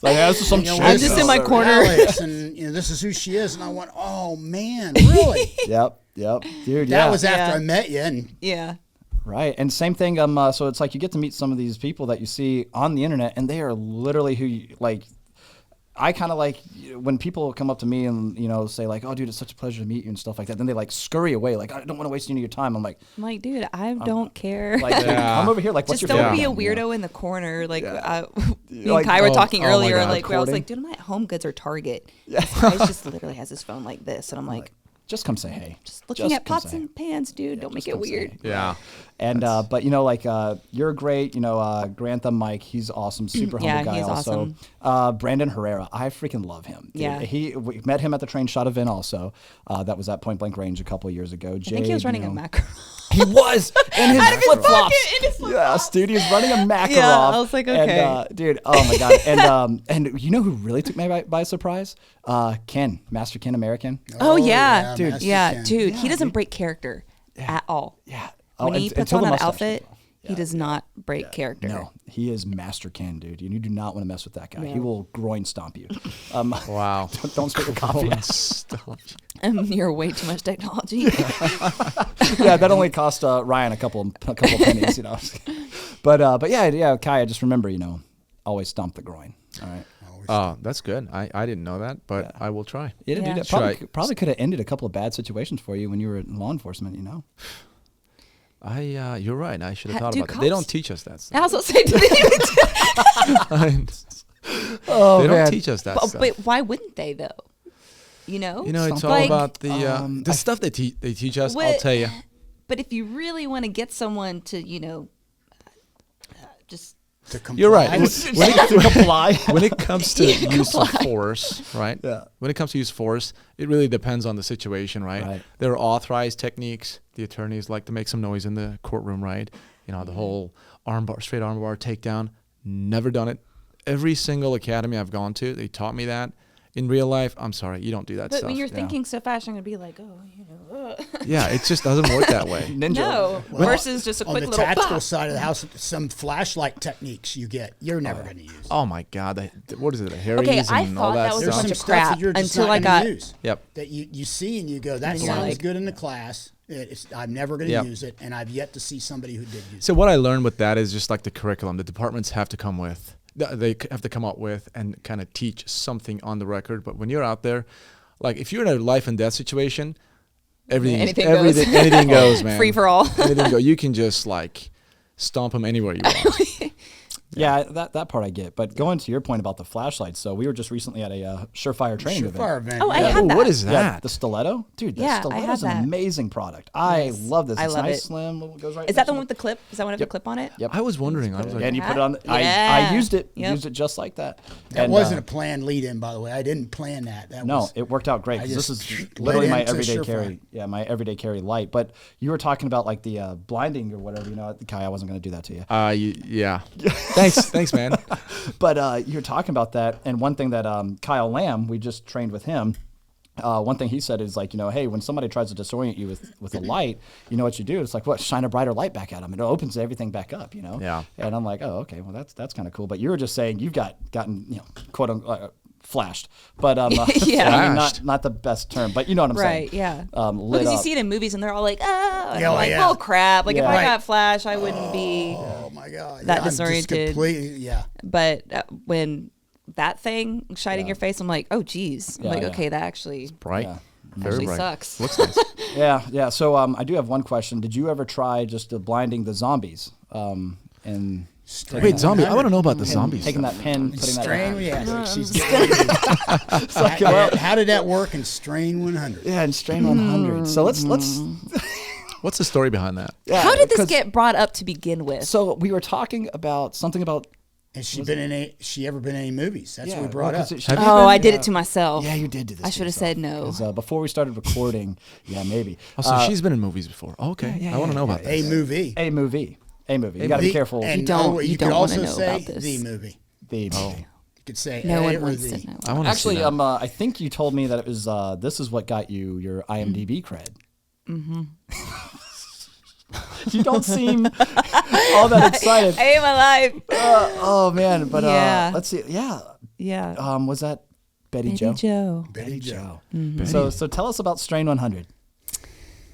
like, yeah, this is some you know, shit. I'm just in my So- corner. Alex, and this is who she is. And I went, oh man, really? Yep. Dude, That yeah. was after Yeah. I met you. And Yeah. Right. And same thing. So it's like you get to meet some of these people that you see on the internet, and they are literally who you like. I kind of like when people come up to me and, say like, oh, dude, it's such a pleasure to meet you and stuff like that. Then they like scurry away. Like, I don't want to waste any of your time. I'm like, Dude, I don't care. like, dude, Yeah. come over here. Like, what's just your don't favorite be a game? weirdo in the corner. Like, me Like, and Kai were oh, talking oh my earlier. God, Like, where I was recording? like, dude, I'm at Home Goods or Target. This guy just literally has his phone like this. And I'm like, Just come say hey. just looking at come pots say hey. and pans, dude. Don't make just it come say weird. hey. Yeah. And but you're great. Grantham Mike, he's awesome, super humble Yeah, guy. he's also, awesome. Brandon Herrera, I freaking love him. Dude. Yeah. We met him at the Train Shot event also. That was at Point Blank Range a couple of years ago. I think he was running a macro. He was in his Out of his flip flops. pocket, in his Yes, dude, he was running a Makarov. Yeah, I was like, okay. And, dude, oh my god. And you know who really took me by surprise? Ken, Master Ken American. Oh, yeah. Dude. Master Yeah, Ken. dude. He doesn't break character at all. Yeah. When he puts until on the that mustache outfit, came off. he does not break character. No, he is Master Ken, dude. You do not want to mess with that guy. He No. will groin stomp you. Wow. Don't spit the coffee. You're way too much technology. Yeah, that only cost Ryan a couple pennies, But yeah, Kai, I just remember, always stomp the groin. All right. Oh, that's good. I didn't know that, but I will try. Yeah, dude, Yeah. that probably could have ended a couple of bad situations for you when you were in law enforcement, You're right. I should have thought Dude, about that. They don't cops- teach us that I stuff. was going to say, do they even Oh, They don't man. teach us that but, stuff. but why wouldn't they, though? It's all Like, about the stuff they teach us. I'll What- tell you. But if you really want to get someone to, just To comply. You're right. To comply. When it comes to Yeah, use of comply. force, right? Yeah. When it comes to use of force, it really depends on the situation, right? Right. There are authorized techniques. The attorneys like to make some noise in the courtroom, right? The whole straight armbar takedown. Never done it. Every single academy I've gone to, they taught me that. In real life, I'm sorry, you don't do that but stuff. when you're Yeah. thinking so fast, I'm going to be like, Yeah, it just doesn't work that way. Ninja. no. Well, versus just a on quick the little tactical pop. side of the house, some flashlight techniques you're never going to use. Oh my God, what is it? A Harry's Okay, I and all thought that was a stuff. bunch of stuff crap that you're just until not I gonna got. use. Yep. That you see and you go, that And you're sounds like- good in the class. I'm never going to Yep. use it, and I've yet to see somebody who did use So what I learned with that is just like the curriculum the departments have to come with. They have to come up with and kind of teach something on the record. But when you're out there, like if you're in a life and death situation, Anything anything goes, man. Free for all. Anything go. You can just like stomp them anywhere you want. Yeah, that part I get. But going to your point about the flashlights, so we were just recently at a Surefire training Surefire event. event. Oh, I yeah. had Ooh, that. what is Yeah, that? the stiletto, dude. The Yeah, I stiletto had is an that. amazing product. I love this. I It's love nice, it. slim. Goes right. Is that next the to one with the clip? Is that one have a clip on it? Yep. I was wondering. I was like, And you put it on. Yeah. I used it. Yep. Used it just like that. That And, wasn't a planned lead-in, by the way. I didn't plan that. That No, was, it worked out great. 'Cause I this just is led literally my into everyday Surefire. carry. Yeah, my everyday carry light. But you were talking about like the blinding or whatever. Kai, I wasn't going to do that to you. yeah. Thanks, man. But you're talking about that, and one thing that Kyle Lamb, we just trained with him. one thing he said is like, hey, when somebody tries to disorient you with a light, you know what you do? It's like, what? Shine a brighter light back at them. It opens everything back up, Yeah. And I'm like, oh, okay, well, that's kind of cool. But you were just saying you've gotten, quote unquote, flashed. But Yeah. I mean, not the best term, but you know what I'm saying. Right, yeah. Lit Because you up. see it in movies and they're all like, oh, and Yeah, I'm like, yeah. oh crap. Like if Yeah. I Right. got flash, I wouldn't be. Oh my God. That I'm just disoriented. completely, yeah. But when that thing shining your face, I'm like, oh geez. I'm Yeah, like, yeah. okay, that actually Bright. Yeah. Very actually bright. sucks. Looks nice. Yeah. So I do have one question. Did you ever try just blinding the zombies? And Wait, zombie. I want to know about the zombies. taking that pin, putting Strain, that. yeah. She's getting how did that work in Strain 100? Yeah, and strain 100. So let's. What's the story behind that? Yeah, How did this 'cause- get brought up to begin with? So we were talking about something about. Has she ever been in any movies? That's what we brought well, up. 'cause it- Have you Oh, been- I did it to myself. Yeah, you did do this. I to should have yourself. said no. 'Cause, before we started recording, yeah, maybe. Oh, so she's been in movies before. Okay. I want to know about A this. movie. A movie. You got to be careful. And You don't- you you could don't wanna also know say about this. the movie. The movie. You could say No A one or wants the. to know. I want to Actually, see that. I think you told me that it was. This is what got you your IMDb cred. Mm-hmm. You don't seem all that excited. I hate my life. Oh man, but Yeah. let's see. Yeah. Yeah. Was that Betty Betty Jo? Betty Jo. So tell us about Strain 100.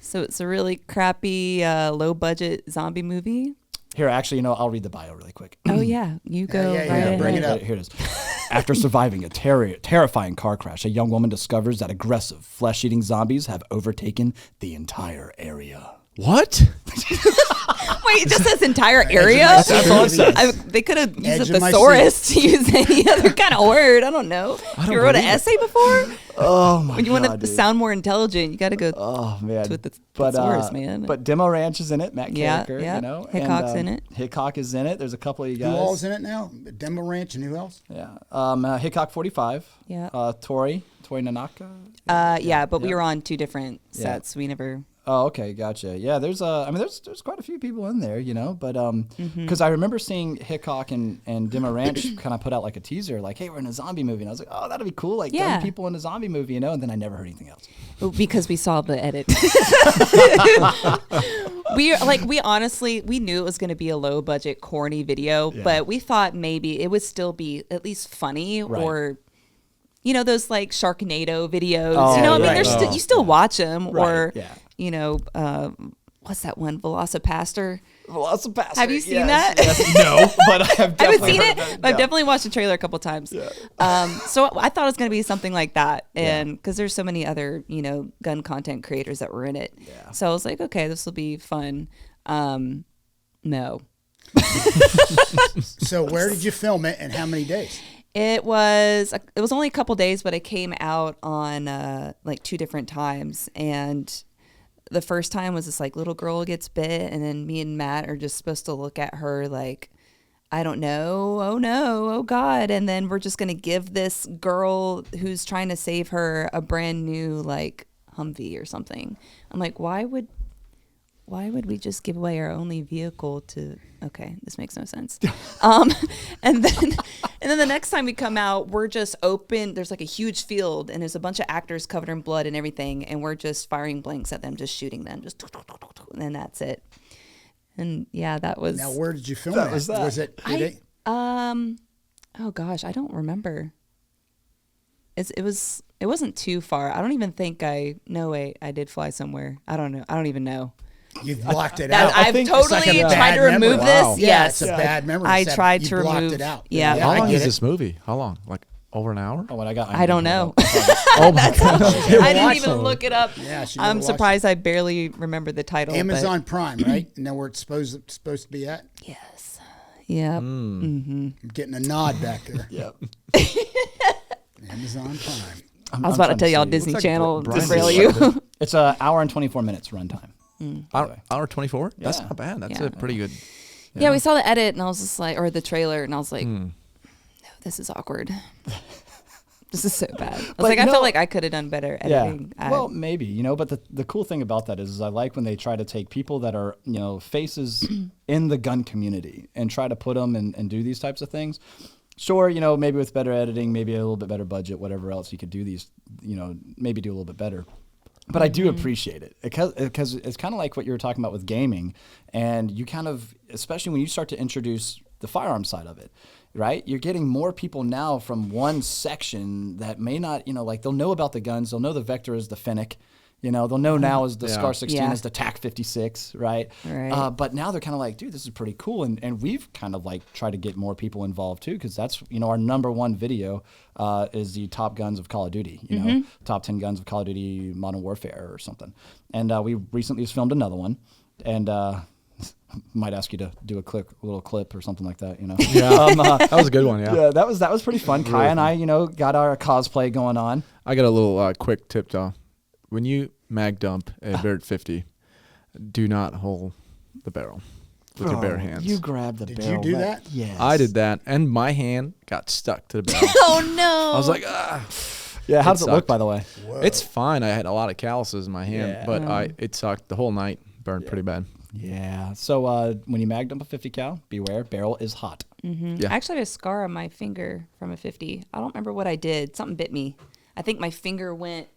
So it's a really crappy, low budget zombie movie. Here, actually, I'll read the bio really quick. Oh yeah, you go yeah, right yeah, ahead. bring it up. Here it is. After surviving a terrifying car crash, a young woman discovers that aggressive, flesh-eating zombies have overtaken the entire area. What? Wait, it just says entire area. That's all it says. They could have used Edge a of my thesaurus to use any other kind of word. I don't know. don't You wrote an believe it. essay before? Oh my god! When you want to dude. sound more intelligent, you got to go. Oh man! with the thesaurus, man. But Demo Ranch is in it. Matt Yeah, Carricker, yeah. and, Hickok's in it. Hickok is in it. There's a couple of you guys. Who all's in it now? Demo Ranch and who else? Yeah. Hickok 45. Yeah. Tori Nanaka. Yeah, but we were on two different Yeah. sets. We never. Oh, okay, gotcha. Yeah, there's there's quite a few people in there, but because I remember seeing Hickok and Demo Ranch kind of put out like a teaser, like, hey, we're in a zombie movie, and I was like, oh, that'd be cool, like Yeah. young people in a zombie movie, and then I never heard anything else. Because we saw the edit. we honestly knew it was going to be a low budget corny video, but we thought maybe it would still be at least funny Right. or those like Sharknado videos. Oh, I mean, right. they're you still watch them Right, or yeah. what's that one? Velocipaster. Velocipaster. Have you seen yes, that? yes. No, but I have I haven't definitely seen heard it, of but I've Yeah. definitely watched the trailer a couple times. So I thought it was going to be something like that, and because there's so many other gun content creators that were in it, so I was like, okay, this will be fun. No, So where did you film it and how many days? it was only a couple days, but it came out on like two different times, and the first time was this like little girl gets bit, and then me and Matt are just supposed to look at her like, I don't know, oh no, oh God, and then we're just gonna give this girl who's trying to save her a brand new like Humvee or something. I'm like, why would we just give away our only vehicle to? Okay, this makes no sense. And then the next time we come out, we're just open. There's like a huge field, and there's a bunch of actors covered in blood and everything, and we're just firing blanks at them, just shooting them, just, and then that's it. And yeah, that was. Now where did you film That that? was that. Was it? Oh gosh, I don't remember. It wasn't too far. I don't even think I did fly somewhere. I don't know. I don't even know. You've blocked it That, out. I've think It's like totally a tried bad to remove memory. this. Wow. Yeah, Yes. it's a bad memory. I It's that tried you to blocked remove. it out. Yeah. How I long get is it. this movie? How long? Like over an hour? Oh, when I got. I don't know. Oh my god! I didn't even look it up. Yeah, she never I'm watched surprised I barely remember the title. but- Amazon Prime, right? You know where it's supposed to be at? Yes. Yeah. I'm getting a nod back there. Yep. Amazon Prime. I was about to tell y'all Disney. Disney Channel to Brian derail is you. It's an hour and 24 minutes runtime. Hour 24? That's Yeah. not bad. That's Yeah. a pretty good. Yeah, we saw the edit and I was just like, or the trailer, and I was like, no, this is awkward. This is so bad. I was like, I no- felt like I could have done better editing. Well, maybe, but the cool thing about that is I like when they try to take people that are, faces in the gun community and try to put them and do these types of things. Sure, maybe with better editing, maybe a little bit better budget, whatever else you could do these, maybe do a little bit better. But I do appreciate it because it's kind of like what you were talking about with gaming, and you kind of, especially when you start to introduce the firearm side of it, right? You're getting more people now from one section that may not, like they'll know about the guns, they'll know the Vector is the Fennec, they'll know now as the Scar 16 is the TAC 56, right? But now they're kind of like, dude, this is pretty cool, and we've kind of like tried to get more people involved too, because that's our number one video is the top guns of Call of Duty, top 10 guns of Call of Duty Modern Warfare or something, and we recently just filmed another one, and might ask you to do a little clip or something like that, Yeah, that was a good one. Yeah, that was pretty fun. Kai and I, got our cosplay going on. I got a little quick tip though. When you mag dump a Barrett 50, do not hold the barrel with your bare hands. You grabbed the barrel. Did you do that? Yes. I did that, and my hand got stuck to the barrel. Oh no! I was like, ah. Yeah, how does it look, sucked. by the way? Whoa. It's fine. I had a lot of calluses in my hand, Yeah. but it sucked the whole night. Burned pretty bad. Yeah. So when you mag dump a 50 cal, beware, barrel is hot. Yeah. I actually have a scar on my finger from a 50. I don't remember what I did. Something bit me. I think my finger went.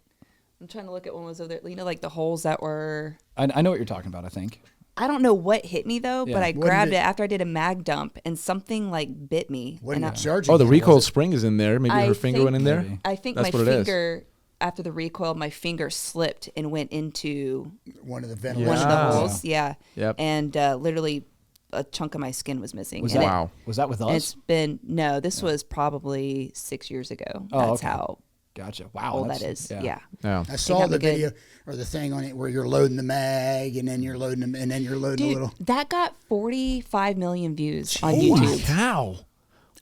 I'm trying to look at one was over there. Like the holes that were. I know what you're talking about, I think. I don't know what hit me though, Yeah. but I What grabbed did it it- after I did a mag dump, and something like bit me. Wasn't And it charging? Oh, the him, recoil was it? spring is in there. Maybe I her finger went in there. Maybe. I think That's my what it is. finger, after the recoil, my finger slipped and went into One of the one ventilation. of the Yeah. holes. Yeah. Yep. And literally a chunk of my skin was missing. Was And that, Wow. was that with And us? it's been, no, this was probably 6 years ago. Oh, That's okay. how Gotcha. Wow. old that's- that is. Yeah. Yeah. I saw got the me good. video or the thing on it where you're loading the mag and then you're loading them and then you're loading a Dude, little. that got 45 million views on Holy YouTube. cow.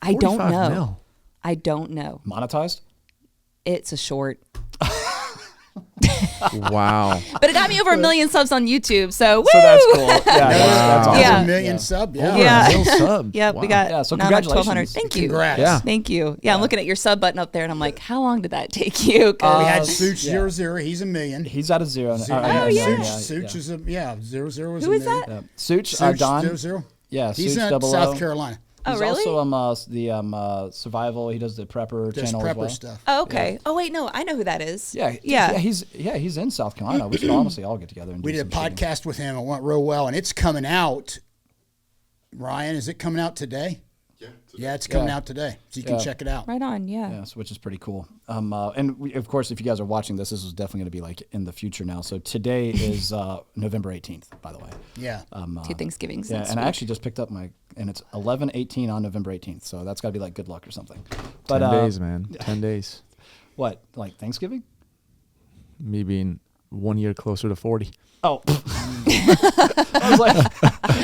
I don't 45 know. mil. I don't know. Monetized? It's a short. Wow. But it got me over 1 million subs on YouTube, so woo! So that's cool. Yeah, that's awesome. Yeah. A million sub. Yeah. Yeah. Real sub. Yep, Wow. we got Yeah, so 1,200. congratulations. Thank you. Congrats. Yeah. Thank you. Yeah, I'm looking at your sub button up there, and I'm like, how long did that take you? 'Cause- We had Such 0-0. He's a million. He's at a zero. yeah. Such is a 0-0 is Who a is million. that? Such, Such Don. 0-0. Yeah, He's Such in double South O. Carolina. Oh, He's really? also the survival. He does the prepper Does channel as prepper well. stuff. Oh, okay. Oh, wait, no, I know who that is. Yeah, Yeah. He's in South Carolina. We should honestly all get together and We do did a some shooting. podcast with him. It went real well, and it's coming out. Ryan, is it coming out today? Yeah, it's coming out today, so you can check it out. Right on, yeah. Yes, which is pretty cool. And of course, if you guys are watching this, this is definitely going to be like in the future now. So today is November 18th, by the way. Yeah. Two Thanksgivings. Yeah, this and I week. actually just picked up and it's 11/18 on November 18th. So that's got to be like good luck or something. But 10 days, man. 10 days. What, like Thanksgiving? Me being 1 year closer to 40. Oh, I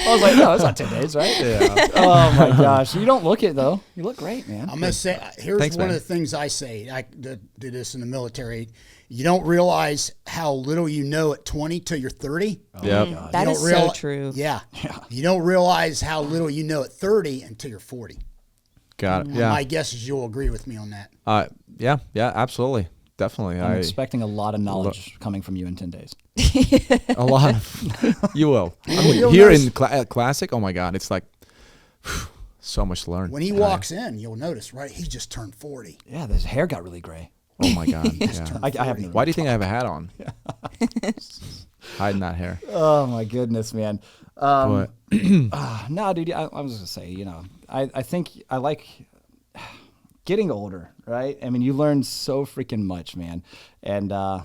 was like, no, it's not 10 days, right? Yeah. Oh my gosh, you don't look it though. You look great, man. I'm gonna say here's Thanks, one man. of the things I say. I did this in the military. You don't realize how little you know at 20 till you're 30. Yep. You That don't is so reali- true. Yeah. You don't realize how little you know at 30 until you're 40. Got it. My Yeah. guess is you'll agree with me on that. Yeah, absolutely. Definitely. I'm expecting a lot of knowledge coming from you in 10 days. A lot of, you will. I mean, You'll here notice- in Classic, oh my God, it's like so much to learn. When he walks in, you'll notice, right? He just turned 40. Yeah, his hair got really gray. Oh my God. Yeah. I haven't. Why do you think I have a hat on? Hiding that hair. Oh my goodness, man. But No, dude. I was gonna say, I think I like getting older, right? I mean, you learn so freaking much, man. And I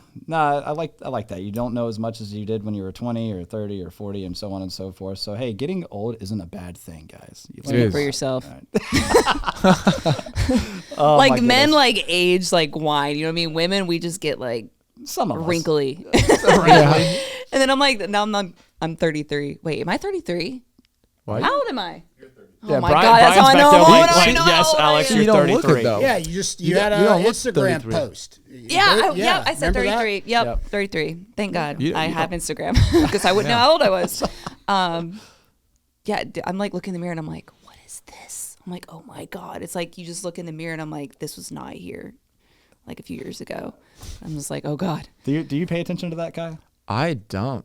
like that. You don't know as much as you did when you were 20 or 30 or 40 and so on and so forth. So hey, getting old isn't a bad thing, guys. You Learn it is. for yourself. Oh, Like my men goodness. like age like wine, you know what I mean? Women, we just get like Some of us. wrinkly. yeah. And then I'm like, now I'm 33. Wait, am I 33? What? How old am I? Oh Yeah, my Brian- God, that's how I Brian's know. back I'm there old. like, I know yes, how old I Alex, am. you're You don't look 33. it though. Yeah, you had you don't an look Instagram 33. post. Yeah, I said remember that? 33. Yep, 33. Thank God You- I you have Instagram because I wouldn't know how old I was. I'm like looking in the mirror and I'm like, what is this? I'm like, oh my God. It's like you just look in the mirror and I'm like, this was not here like a few years ago. I'm just like, oh God. Do you pay attention to that guy? I don't.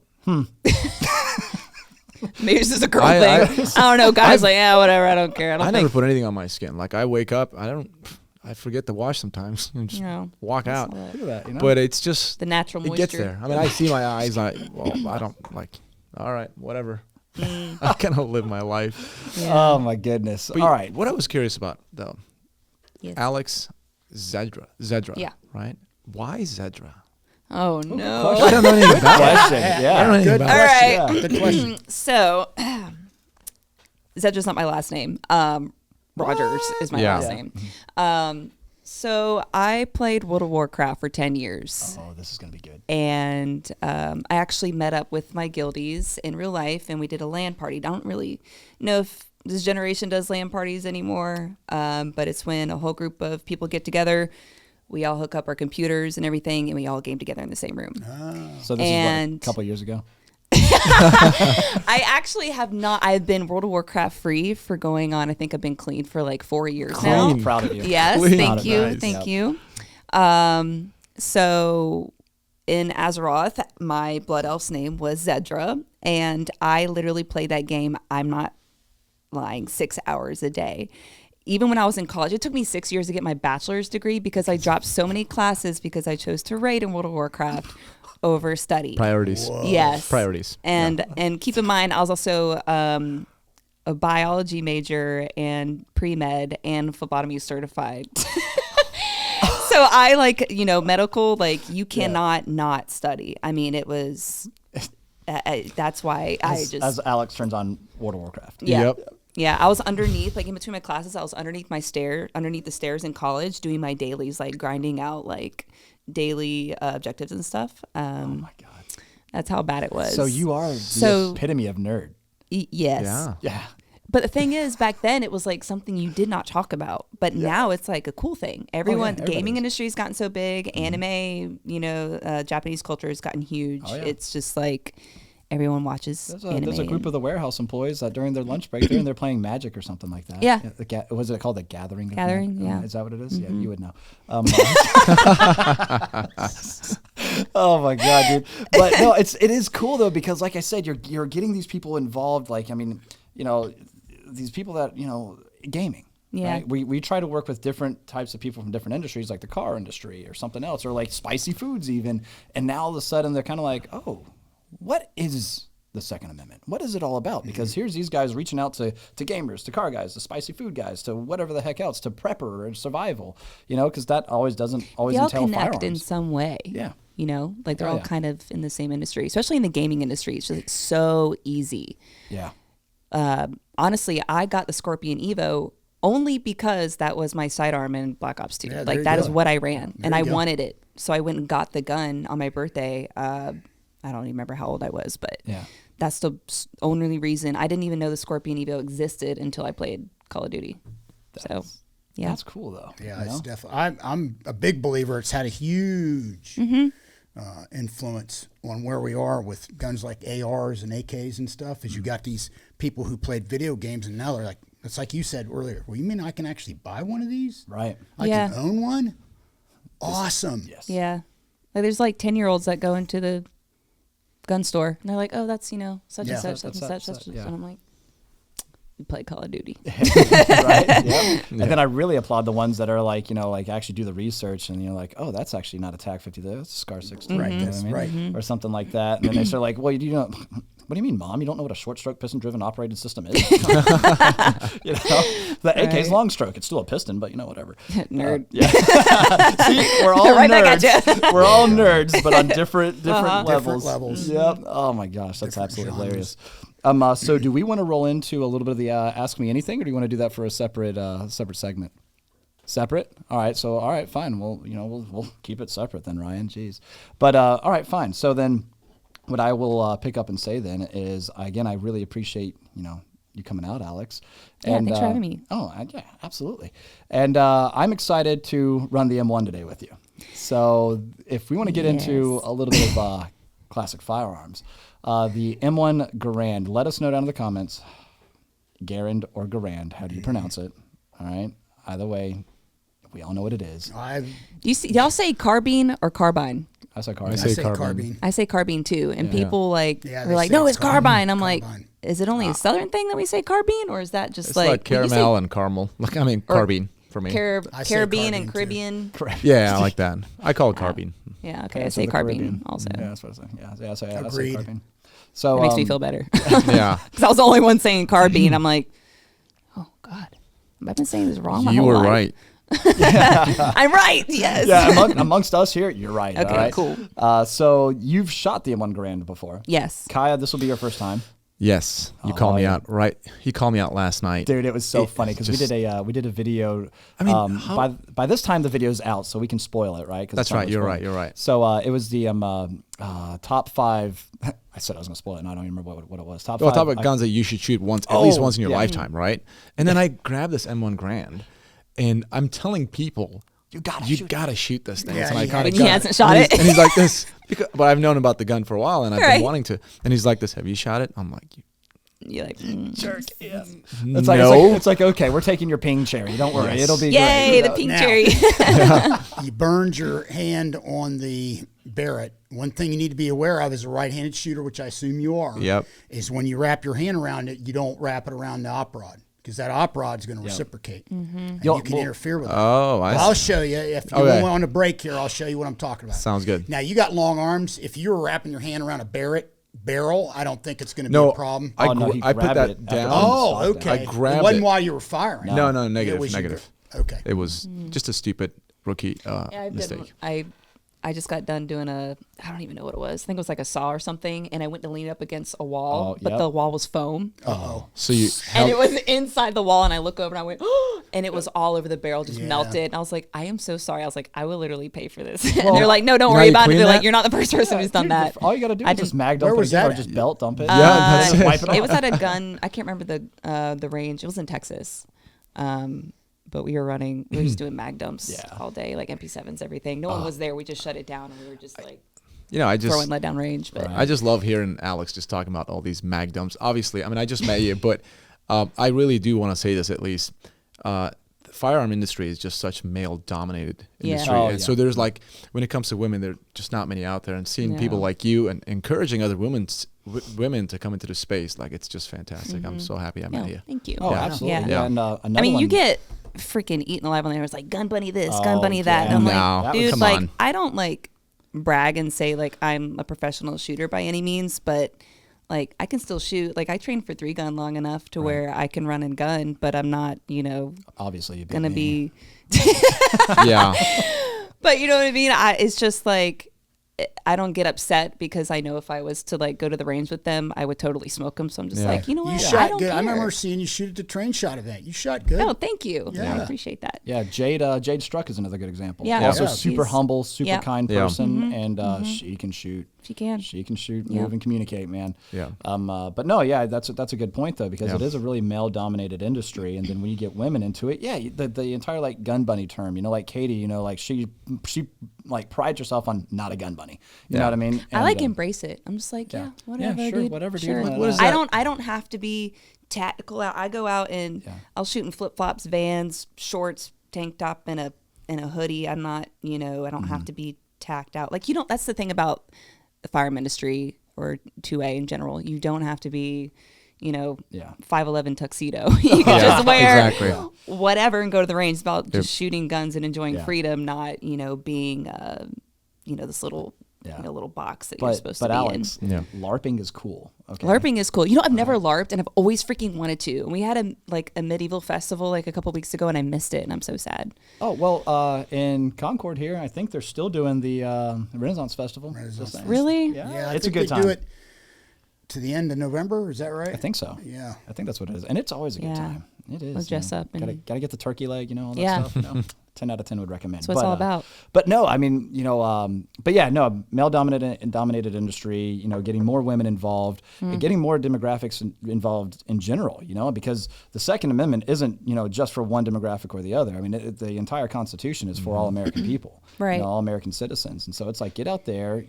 Maybe it's just a girl I- thing. I don't know. Guys like, yeah, whatever. I don't care. I don't I never think. put anything on my skin. Like I wake up, I forget to wash sometimes and just walk out. Look at that. You know? But it's just The natural moisture. it gets there. I mean, I see my eyes. I don't like. All right, whatever. I kind of live my life. Yeah. Oh my goodness. But All right. What I was curious about though, Yes. Alex Zedra. Yeah. Right. Why Zedra? Oh no. I don't know anything about it. Question. Yeah. I don't know anything Good about All it. right. Good question. So, Zedra's not my last name. Rogers is my Yeah. last name. So I played World of Warcraft for 10 years. Oh, this is gonna be good. And I actually met up with my guildies in real life, and we did a LAN party. I don't really know if this generation does LAN parties anymore, but it's when a whole group of people get together. We all hook up our computers and everything, and we all game together in the same room. So this is what, a And- couple years ago. I actually have not. I've been World of Warcraft free for going on. I think I've been clean for like 4 years now. I'm proud of you. Yes, Clean. thank you, Nice. thank Yep. you. So in Azeroth, my blood elf's name was Zedra, and I literally played that game. I'm not lying, 6 hours a day. Even when I was in college, it took me 6 years to get my bachelor's degree because I dropped so many classes because I chose to raid in World of Warcraft over study. Priorities. Yes. Priorities. And keep in mind, I was also a biology major and pre-med and phlebotomy certified. So I medical, you cannot not study. I mean, it was, that's why As Alex turns on World of Warcraft. yeah. Yep. Yeah, I was underneath, in between my classes, I was underneath the stairs in college doing my dailies, grinding out, daily objectives and stuff. Oh my god. That's how bad it was. So you are the So- epitome of nerd. Yes. Yeah. Yeah. But the thing is, back then it was something you did not talk about. But now it's a cool thing. Everyone, the everybody gaming is. industry has gotten so big. Anime, Japanese culture has gotten huge. Oh, yeah. It's just everyone watches anime. There's a group of the warehouse employees that during their lunch break, they're playing Magic or something like that. Yeah. Was it called the Gathering? of Gathering, Magic? yeah. Is that what it is? Yeah, you would know. Oh my god, dude! But no, it is cool though because, like I said, you're getting these people involved. These people that gaming. Yeah. Right? We try to work with different types of people from different industries, like the car industry or something else, or spicy foods even. And now all of a sudden they're kind of like, oh, what is the Second Amendment? What is it all about? Because here's these guys reaching out to gamers, to car guys, to spicy food guys, to whatever the heck else, to prepper or survival, because that doesn't always They all entail connect firearms. in some way. Yeah. They're Oh, all yeah. kind of in the same industry, especially in the gaming industry. It's just so easy. Yeah. Honestly, I got the Scorpion Evo only because that was my sidearm in Black Ops 2. Yeah, there you That go. is what I ran, and you I go. wanted it. So I went and got the gun on my birthday. I don't even remember how old I was, but Yeah. that's the only reason. I didn't even know the Scorpion Evo existed until I played Call of Duty. So, yeah. That's cool though. Yeah, you know? it's definitely. I'm a big believer. It's had a huge influence on where we are with guns like ARs and AKs and stuff. Is you got these people who played video games and now they're like, it's like you said earlier. Well, you mean I can actually buy one of these? Right. I Yeah. can own one. Awesome. Yes. Yeah. There's 10-year-olds that go into the gun store and they're like, oh, that's, such Yeah. and such, such and such, That's such. yeah. And I'm like, we play Call of Duty. Right. Yeah. And then I really applaud the ones that are actually do the research and you're like, oh, that's actually not a TAC 50, that's a SCAR 16. Right, you know that's what I mean? right. Or something like that. And then they start like, well, what do you mean, Mom? You don't know what a short stroke piston driven operated system is? The AK's Right. long stroke. It's still a piston, but whatever. Nerd. Yeah. See, we're all Right back nerds. at ya. We're all nerds, but on different levels. Different levels. Yep. Oh my gosh, that's absolutely genres. hilarious. So do we want to roll into a little bit of the Ask Me Anything, or do you want to do that for a separate segment? Separate? All right. So all right, fine. We'll keep it separate then, Ryan. Jeez. But all right, fine. So then, what I will pick up and say then is, again, I really appreciate you coming out, Alex. Yeah, thanks for having me. Oh, yeah, absolutely. And I'm excited to run the M1 today with you. So if we want to get into Yes. a little bit of classic firearms, the M1 Garand, let us know down in the comments, Garand or Garand, how do you pronounce it? All right. Either way, we all know what it is. I've Do y'all say carbine or carbine? I say I carbine. say I say carbine. carbine. I say carbine too, and Yeah. people like Yeah, are they like, say no, it's it's carbine. I'm carbine. like, is it only a Southern thing that we say carbine, or is that just It's like like well, you say caramel and caramel. Like, I mean, carbine for me. I say Caribbean carbine, and too. Caribbean? Yeah, I like that. I call it carbine. Yeah, okay, I Parents say of the carbine Caribbean. also. Yeah, that's what I say. Yeah, I say Agreed. carbine. So It makes me feel better Yeah. because I was the only one saying carbine. I'm like, oh God, have I been saying this wrong? My You whole were life? right. I'm right. Yes. Yeah, amongst us here, you're right. Okay, all right? cool. So you've shot the M1 Garand before. Yes. Kaya, this will be your first time. Yes, you called me out, right? He called me out last night. Dude, it was so funny because we did a video. I mean, by this time the video's out, so we can spoil it, right? 'Cause That's it's not right. really You're spoiled. right. You're right. So it was the top 5. I said I was gonna spoil it, and I don't even remember what it was. Top Well, 5. talk about guns that you should shoot once, at least Oh, once in your yeah. lifetime, right? And then I grabbed this M1 Garand, and I'm telling people, You gotta shoot this thing. Yeah, It's an he iconic He gun. hasn't shot and he's- it. And he's like this, but I've known about the gun for a while, and I've Right. been wanting to. And he's like this, have you shot it? I'm like, You're like, jerk. Yeah. no. It's like okay, we're taking your ping cherry. Don't worry, it'll be yay, great. the pink Now- cherry. You burned your hand on the Barrett. One thing you need to be aware of as a right-handed shooter, which I assume you are, Yep. is when you wrap your hand around it, you don't wrap it around the op rod because that op rod's going to reciprocate. And Yo, you can well- interfere with it. Oh, I I'll see. show you. If you Okay. want on a break here, I'll show you what I'm talking about. Sounds good. Now, you got long arms. If you were wrapping your hand around a Barrett barrel, I don't think it's going to be No, a problem. I, Oh, no, gr- he I put grabbed that it after down. Oh, stopped okay. I grabbed It wasn't it. while you were firing. No, It negative, was you negative. Okay. It was just a stupid rookie I've mistake. done, I just got done doing I don't even know what it was. I think it was like a saw or something, and I went to lean up against a wall, Oh, but yep. the wall was foam. Uh-oh. So you, And it was inside the wall, and I look over and I went, oh, and it was all over the barrel, just Yeah. melted. And I was like, I am so sorry. I was like, I will literally pay for this. And they're like, no, don't worry you about it. clean They're like, that? you're not the first person who's done Dude, that. all you gotta do I is just didn't- mag Where dump was it again, that or just at? belt dump it. Yeah, that's it. Wipe it off. It was at a gun. I can't remember the range. It was in Texas. But we were just doing mag dumps Yeah. all day, like MP7s, everything. No one was there. We just shut it down, and we were just like I just throwing lead down range. But I just love hearing Alex just talking about all these mag dumps. Obviously, I mean, I just met you, but I really do want to say this at least. The firearm industry is just such male-dominated Yeah. industry, Oh, and yeah. so there's like, when it comes to women, there are just not many out there. And seeing people No. like you and encouraging other women to come into the space, like it's just fantastic. I'm so happy I met no, you. thank you. Oh, Yeah. absolutely. Yeah. Yeah. And another I mean, you one- get freaking eaten alive on there. It's like gun bunny this, gun Oh, bunny that. yeah. And I'm No, like, dude, come like on. I don't like brag and say like I'm a professional shooter by any means, but like I can still shoot. Like I trained for 3-gun long enough to where I can run and gun, but I'm not, obviously you'd gonna me. be. Yeah, But you know what I mean? It's just like I don't get upset because I know if I was to like go to the range with them, I would totally smoke them. So I'm just Yeah. like, you know You what? I shot don't good. care. I remember seeing you shoot at the train shot event. You shot good. Oh, thank you. Yeah. I appreciate that. Yeah, Jade Struck is another good example. Yeah. Also Yeah. super She's- humble, super yeah. kind Yeah. person, and she can shoot. She can. She can shoot, Yeah. move, and communicate, man. Yeah. But no, yeah, that's a good point though, because Yeah. it is a really male-dominated industry, and then when you get women into it, yeah, the entire like gun bunny term, like Katie, like she like prides herself on not a gun bunny. You know what I mean? I like And, embrace it. I'm just like, yeah, whatever, Yeah, sure, dude. whatever, dude. Sure. What is I that? don't have to be tactical out. I go out and I'll shoot in flip flops, Vans, shorts, tank top, and a hoodie. I'm not, I don't have to be tacked out. Like that's the thing about the firearm industry or 2A in general. You don't have to be 5'11" tuxedo. You can just wear exactly. whatever and go to the range. It's about just shooting guns and enjoying Yeah. freedom, not being this little little box that you're supposed to be Alex, Yeah. LARPing is cool. Okay. LARPing is cool. I've never LARPed, and I've always freaking wanted to. And we had a medieval festival like a couple weeks ago, and I missed it, and I'm so sad. Oh well, in Concord here, I think they're still doing the Renaissance Festival. Renaissance Just saying. Really? Yeah, Yeah, I it's a think good they time. do it to the end of November. Is that right? I think so. Yeah. I think that's what it is, and it's always a good Yeah. time. It is. Let's dress up and- Gotta get the turkey leg, all that Yeah. stuff. 10 out of 10 would recommend. That's what it's all about. But no, I mean, but yeah, no, male-dominated industry, getting more women involved, and getting more demographics involved in general, because the Second Amendment isn't, just for one demographic or the other. I mean, the entire Constitution is for all American people, Right. all American citizens. And so it's like, get out there,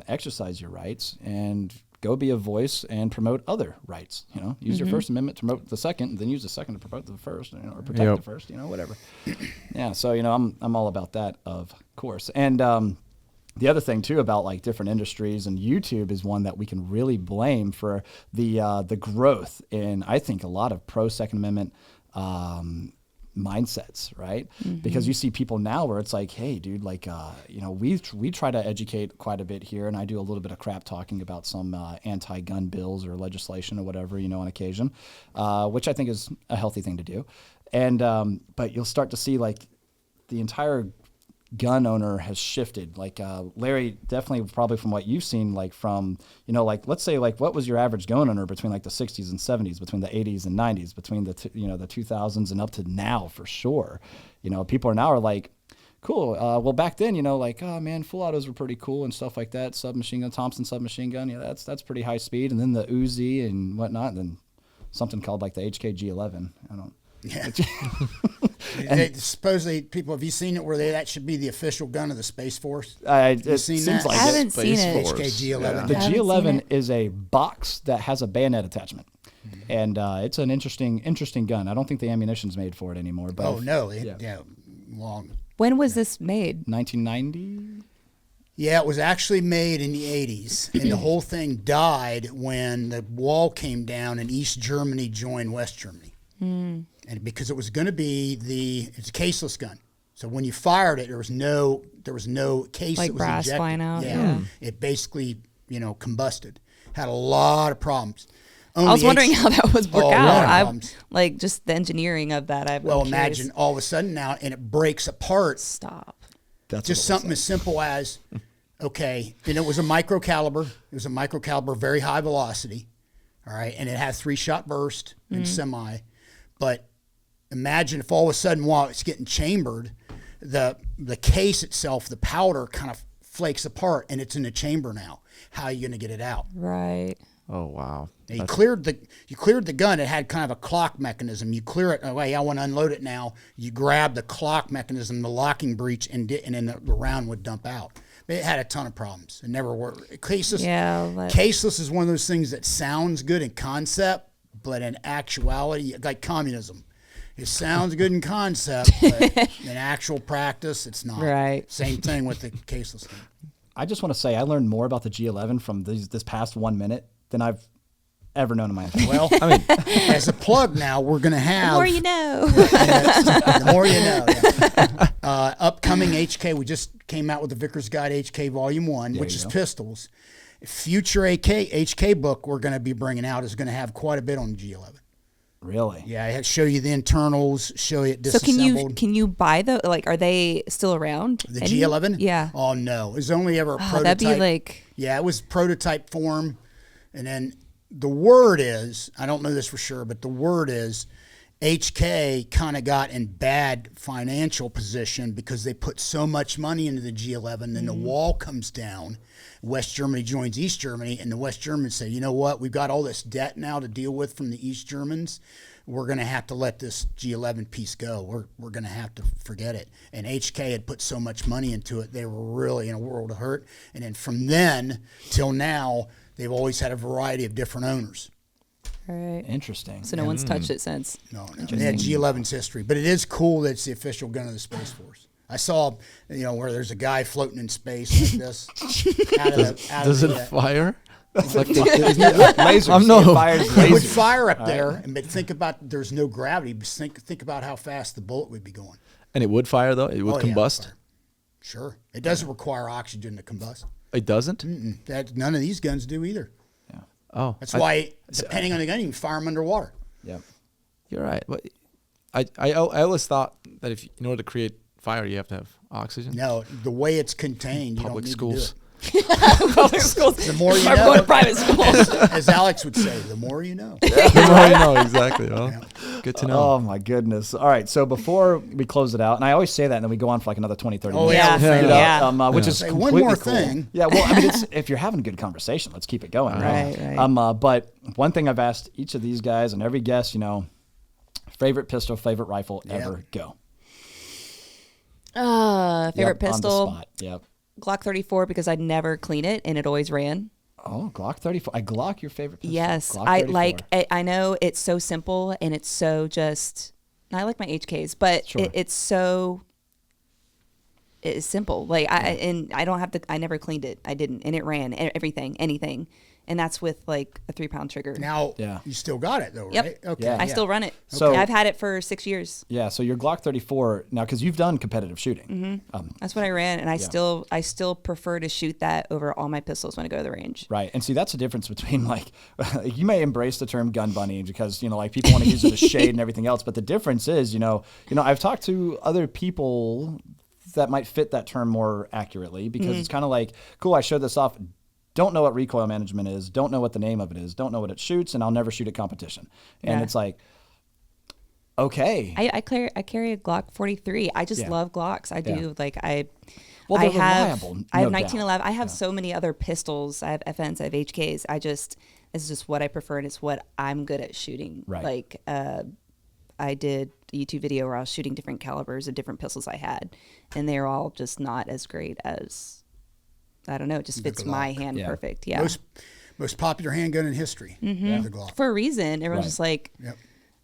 exercise your rights and go be a voice and promote other rights. Use your First Amendment to promote the second, and then use the second to promote the first, or protect Yep. the first. Whatever. Yeah. So I'm all about that, of course. And The other thing too about like different industries, and YouTube is one that we can really blame for the growth in, I think, a lot of pro Second Amendment mindsets, right? Because you see people now where it's like, hey, dude, like, we try to educate quite a bit here, and I do a little bit of crap talking about some anti-gun bills or legislation or whatever, on occasion, which I think is a healthy thing to do. And but you'll start to see like the entire gun owner has shifted. Like Larry, definitely probably from what you've seen, like from, like let's say like what was your average gun owner between like the 60s and 70s, between the 80s and 90s, between the the 2000s and up to now for sure. People are like, cool. Well, back then, like, oh man, full autos were pretty cool and stuff like that. Submachine gun, Thompson submachine gun, that's pretty high speed. And then the Uzi and whatnot, and then something called like the HK-G11. I don't. Yeah. Supposedly, people, have you seen it where that should be the official gun of the Space Force? It seems that? like I haven't seen it. HK-G11. Yeah. The I haven't G11 seen it. is a box that has a bayonet attachment, and it's an interesting gun. I don't think the ammunition's made for it anymore. But Oh, no. Yeah. Long. When was this made? 1990. Yeah, it was actually made in the 80s, and the whole thing died when the wall came down and East Germany joined West Germany. And because it was going to be it's a caseless gun. So when you fired it, there was no case Like that was brass injected. flying out, yeah. It basically, combusted. Had a lot of problems. I was wondering how that was worked a lot out. of I problems. like just the engineering of that. Well, I'm curious. imagine all of a sudden now, and it breaks apart. Stop. That's Just something as simple as, okay, and it was a micro caliber. It was a micro caliber, very high velocity, all right, and it had 3-shot burst and semi. But imagine if all of a sudden while it's getting chambered, the case itself, the powder kind of flakes apart, and it's in the chamber now. How are you going to get it out? Right. Oh wow. Now, you cleared the gun. It had kind of a clock mechanism. You clear it. Oh, hey, I want to unload it now. You grab the clock mechanism, the locking breech, and then the round would dump out. It had a ton of problems. It never worked. Caseless is one of those things that sounds good in concept, but in actuality, like communism. It sounds good in concept, but in actual practice, it's not. Right. Same thing with the caseless thing. I just want to say I learned more about the G11 from this past 1 minute than I've ever known in my life. Well, I mean, as a plug now, we're going to have... The more you know. The more you know. Yeah. Upcoming HK, we just came out with the Vickers Guide HK Volume 1, which is pistols. Future HK book we're going to be bringing out is going to have quite a bit on the G11. Really? Yeah, I show you the internals, show you it So disassembled. can you buy are they still around? The G11? Yeah. Oh, no. It was only ever a prototype. That'd be like... Yeah, it was prototype form. And then the word is, I don't know this for sure, but the word is HK kind of got in bad financial position because they put so much money into the G11, then the wall comes down. West Germany joins East Germany, and the West Germans say, you know what, we've got all this debt now to deal with from the East Germans. We're going to have to let this G11 piece go. We're going to have to forget it. And HK had put so much money into it, they were really in a world of hurt. And then from then till now, they've always had a variety of different owners. All right. Interesting. So no one's touched it since. No. They had G11's history. But it is cool that it's the official gun of the Space Force. I saw, where there's a guy floating in space like this. Does it fire? It's like lasers. No. It fires It would lasers. fire up there, but think about there's no gravity. But think about how fast the bullet would be going. And it would fire though. It would Oh, yeah, combust. fire. Sure, it doesn't require oxygen to combust. It doesn't. None of these guns do either. Yeah. Oh, That's why, depending on the gun, you can fire them underwater. Yep. You're right. But I always thought that in order to create fire, you have to have oxygen. No, the way it's contained, you Public don't need schools. to do Public schools. The more you I'm know. going to private schools. it. As Alex would say, the more you know. The more you know, exactly. Well, good to know. Oh, my goodness. All right. So before we close it out, and I always say that, and then we go on for like another 20, 30 Oh, minutes. yeah. Yeah. we'll figure it out. Which is Say completely one more cool. thing. Yeah, well, I mean, if you're having a good conversation, let's keep it going, right? Right. But one thing I've asked each of these guys and every guest, favorite pistol, favorite rifle ever, go. Favorite Yep, pistol, on the spot. Yep. Glock 34 because I'd never clean it and it always ran. Oh, Glock 34. I Glock your favorite pistol. Yes, Glock I 34. like. I know it's so simple and it's so just. I like my HKs, but Sure. it's so. it's simple. Like I don't have to. I never cleaned it. I didn't, and it ran anything. And that's with like a 3-pound trigger. Now, you still got it though, Yep. right? Okay. Yeah. I still run it. So- I've had it for 6 years. Yeah, so your Glock 34 now, because you've done competitive shooting, That's what I ran, and I still prefer to shoot that over all my pistols when I go to the range. right? And see, that's the difference between like you may embrace the term gun bunny because like people want to use it as shade and everything else, but the difference is I've talked to other people that might fit that term more accurately because it's kind of like, cool, I showed this off. Don't know what recoil management is, don't know what the name of it is, don't know what it shoots, and I'll never shoot at competition. And it's like, okay. I carry a Glock 43. I just love Glocks. I do. Like I Well, they're have reliable, I have no 1911. doubt. I have so many other pistols. I have FNs, I have HKs. It's just what I prefer, and it's what I'm good at shooting. Right. Like I did a YouTube video where I was shooting different calibers of different pistols I had, and they're all just not as great as, I don't know, it just fits my hand perfect. Yeah. Most popular handgun in history. The Glock. For a reason. Everyone's just like Yep.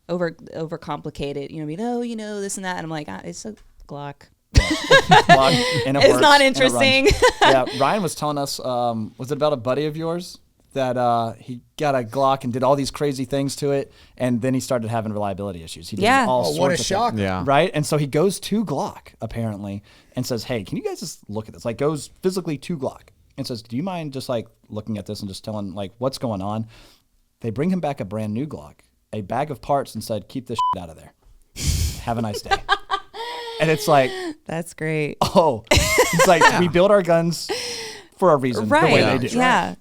over complicated. This and that. And I'm like, it's a Glock. Glock, and it It's works, not and it runs. interesting. Yeah, Ryan was telling us, was it about a buddy of yours that he got a Glock and did all these crazy things to it, and then he started having reliability issues. He did all Oh, sorts what a of things. shocker. Yeah. Right? And so he goes to Glock, apparently, and says, hey, can you guys just look at this? Like, goes physically to Glock and says, do you mind just, like, looking at this and just telling, like, what's going on? They bring him back a brand new Glock, a bag of parts, and said, keep this shit out of there. Have a nice day. And it's like, That's great. it's like, we build our guns for a reason, the way Right. they do. Yeah.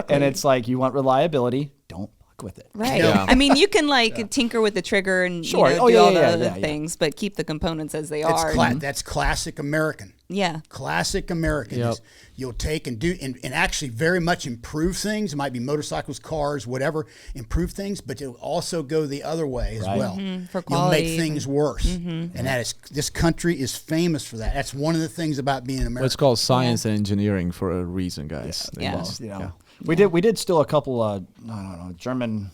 And it's like, you want reliability, don't fuck with it. Right. Yeah. I mean, you can tinker with the trigger and Sure. do Oh, yeah, all yeah, the yeah, other yeah. things, but keep the components as they That's are. that's classic American. Yeah. Classic American. Yep. Is you'll take and do and actually very much improve things. It might be motorcycles, cars, whatever. Improve things, but it'll also go the other way as Right. well. For You'll quality. make things worse, and that is this country is famous for that. That's one of the things about being American. Well, it's called science and engineering for a reason, guys. Yeah. Well, we did steal a couple I don't know, German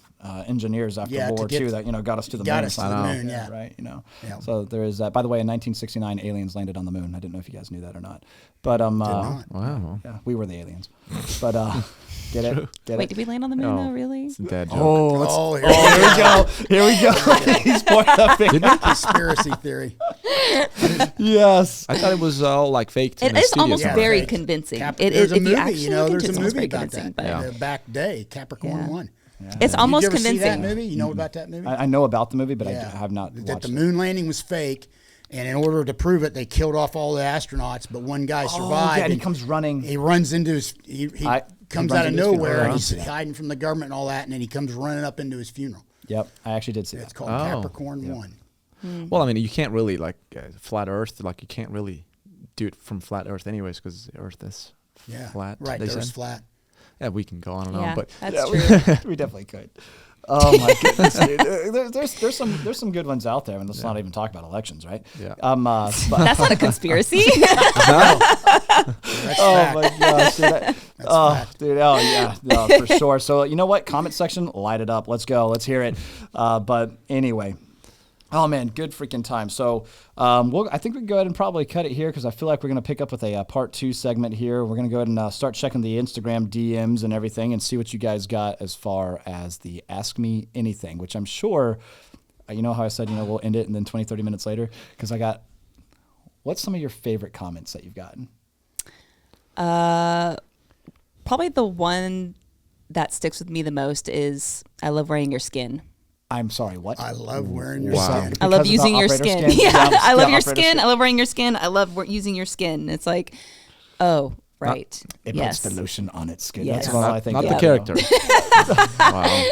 engineers after Yeah, World to War get- II that got us to the got moon. us to the moon, yeah. Right. Yeah. So there is that. By the way, in 1969, aliens landed on the moon. I didn't know if you guys knew that or not, but not. Wow. yeah, we were the aliens. But get it? Get Wait, it? did we land on the moon No. though? Really? It's a dad joke. Oh, here Here we go. He's pointing up finger. conspiracy theory. Yes. I thought it was all like faked. in It the is studio almost somewhere. very Fake. convincing. There's a if you movie, actually look there's into it, a it's almost movie very about convincing. that. But The back day, Capricorn Yeah. 1. it's almost Did you ever convincing. see that movie? You know about that movie? I know about the movie, but I have not That watched the it. moon landing was fake, and in order to prove it, they killed off all the astronauts, but one guy survived. yeah, and he comes running. He runs into his. He comes runs out of into his nowhere, funeral. and he's hiding from the government and all that, and then he comes running up into his funeral. Yep, I actually did see It's that. called Oh. Capricorn 1. Well, I mean, you can't really flat Earth. Like you can't really do it from flat Earth, anyways, because the Earth is Yeah, flat. right. they There's said. flat. Yeah, we can go on and Yeah, on, but that's true. We definitely could. Oh my goodness, dude. There's some good ones out there, and let's not even talk about elections, right? Yeah. But, That's not a conspiracy. That's oh fact. my gosh, dude. fact. Dude. Oh yeah, no, for sure. So you know what? Comment section, light it up. Let's go. Let's hear it. But anyway. Oh man, good freaking time. So, I think we can go ahead and probably cut it here because I feel like we're going to pick up with a part 2 segment here. We're going to go ahead and start checking the Instagram DMs and everything and see what you guys got as far as the Ask Me Anything, which I'm sure, you know how I said, we'll end it and then 20, 30 minutes later because I got. What's some of your favorite comments that you've gotten? Probably the one that sticks with me the most is I love wearing your skin. I'm sorry, what? I love wearing your Wow. skin. I love Because of the using your operator skin. skin? Yeah, Yeah, I love the your operator skin. skin. I love wearing your skin. I love using your skin. It's like, oh, right. It yes. puts the lotion on its skin. Yes. That's what I think. not of, the character. Wow.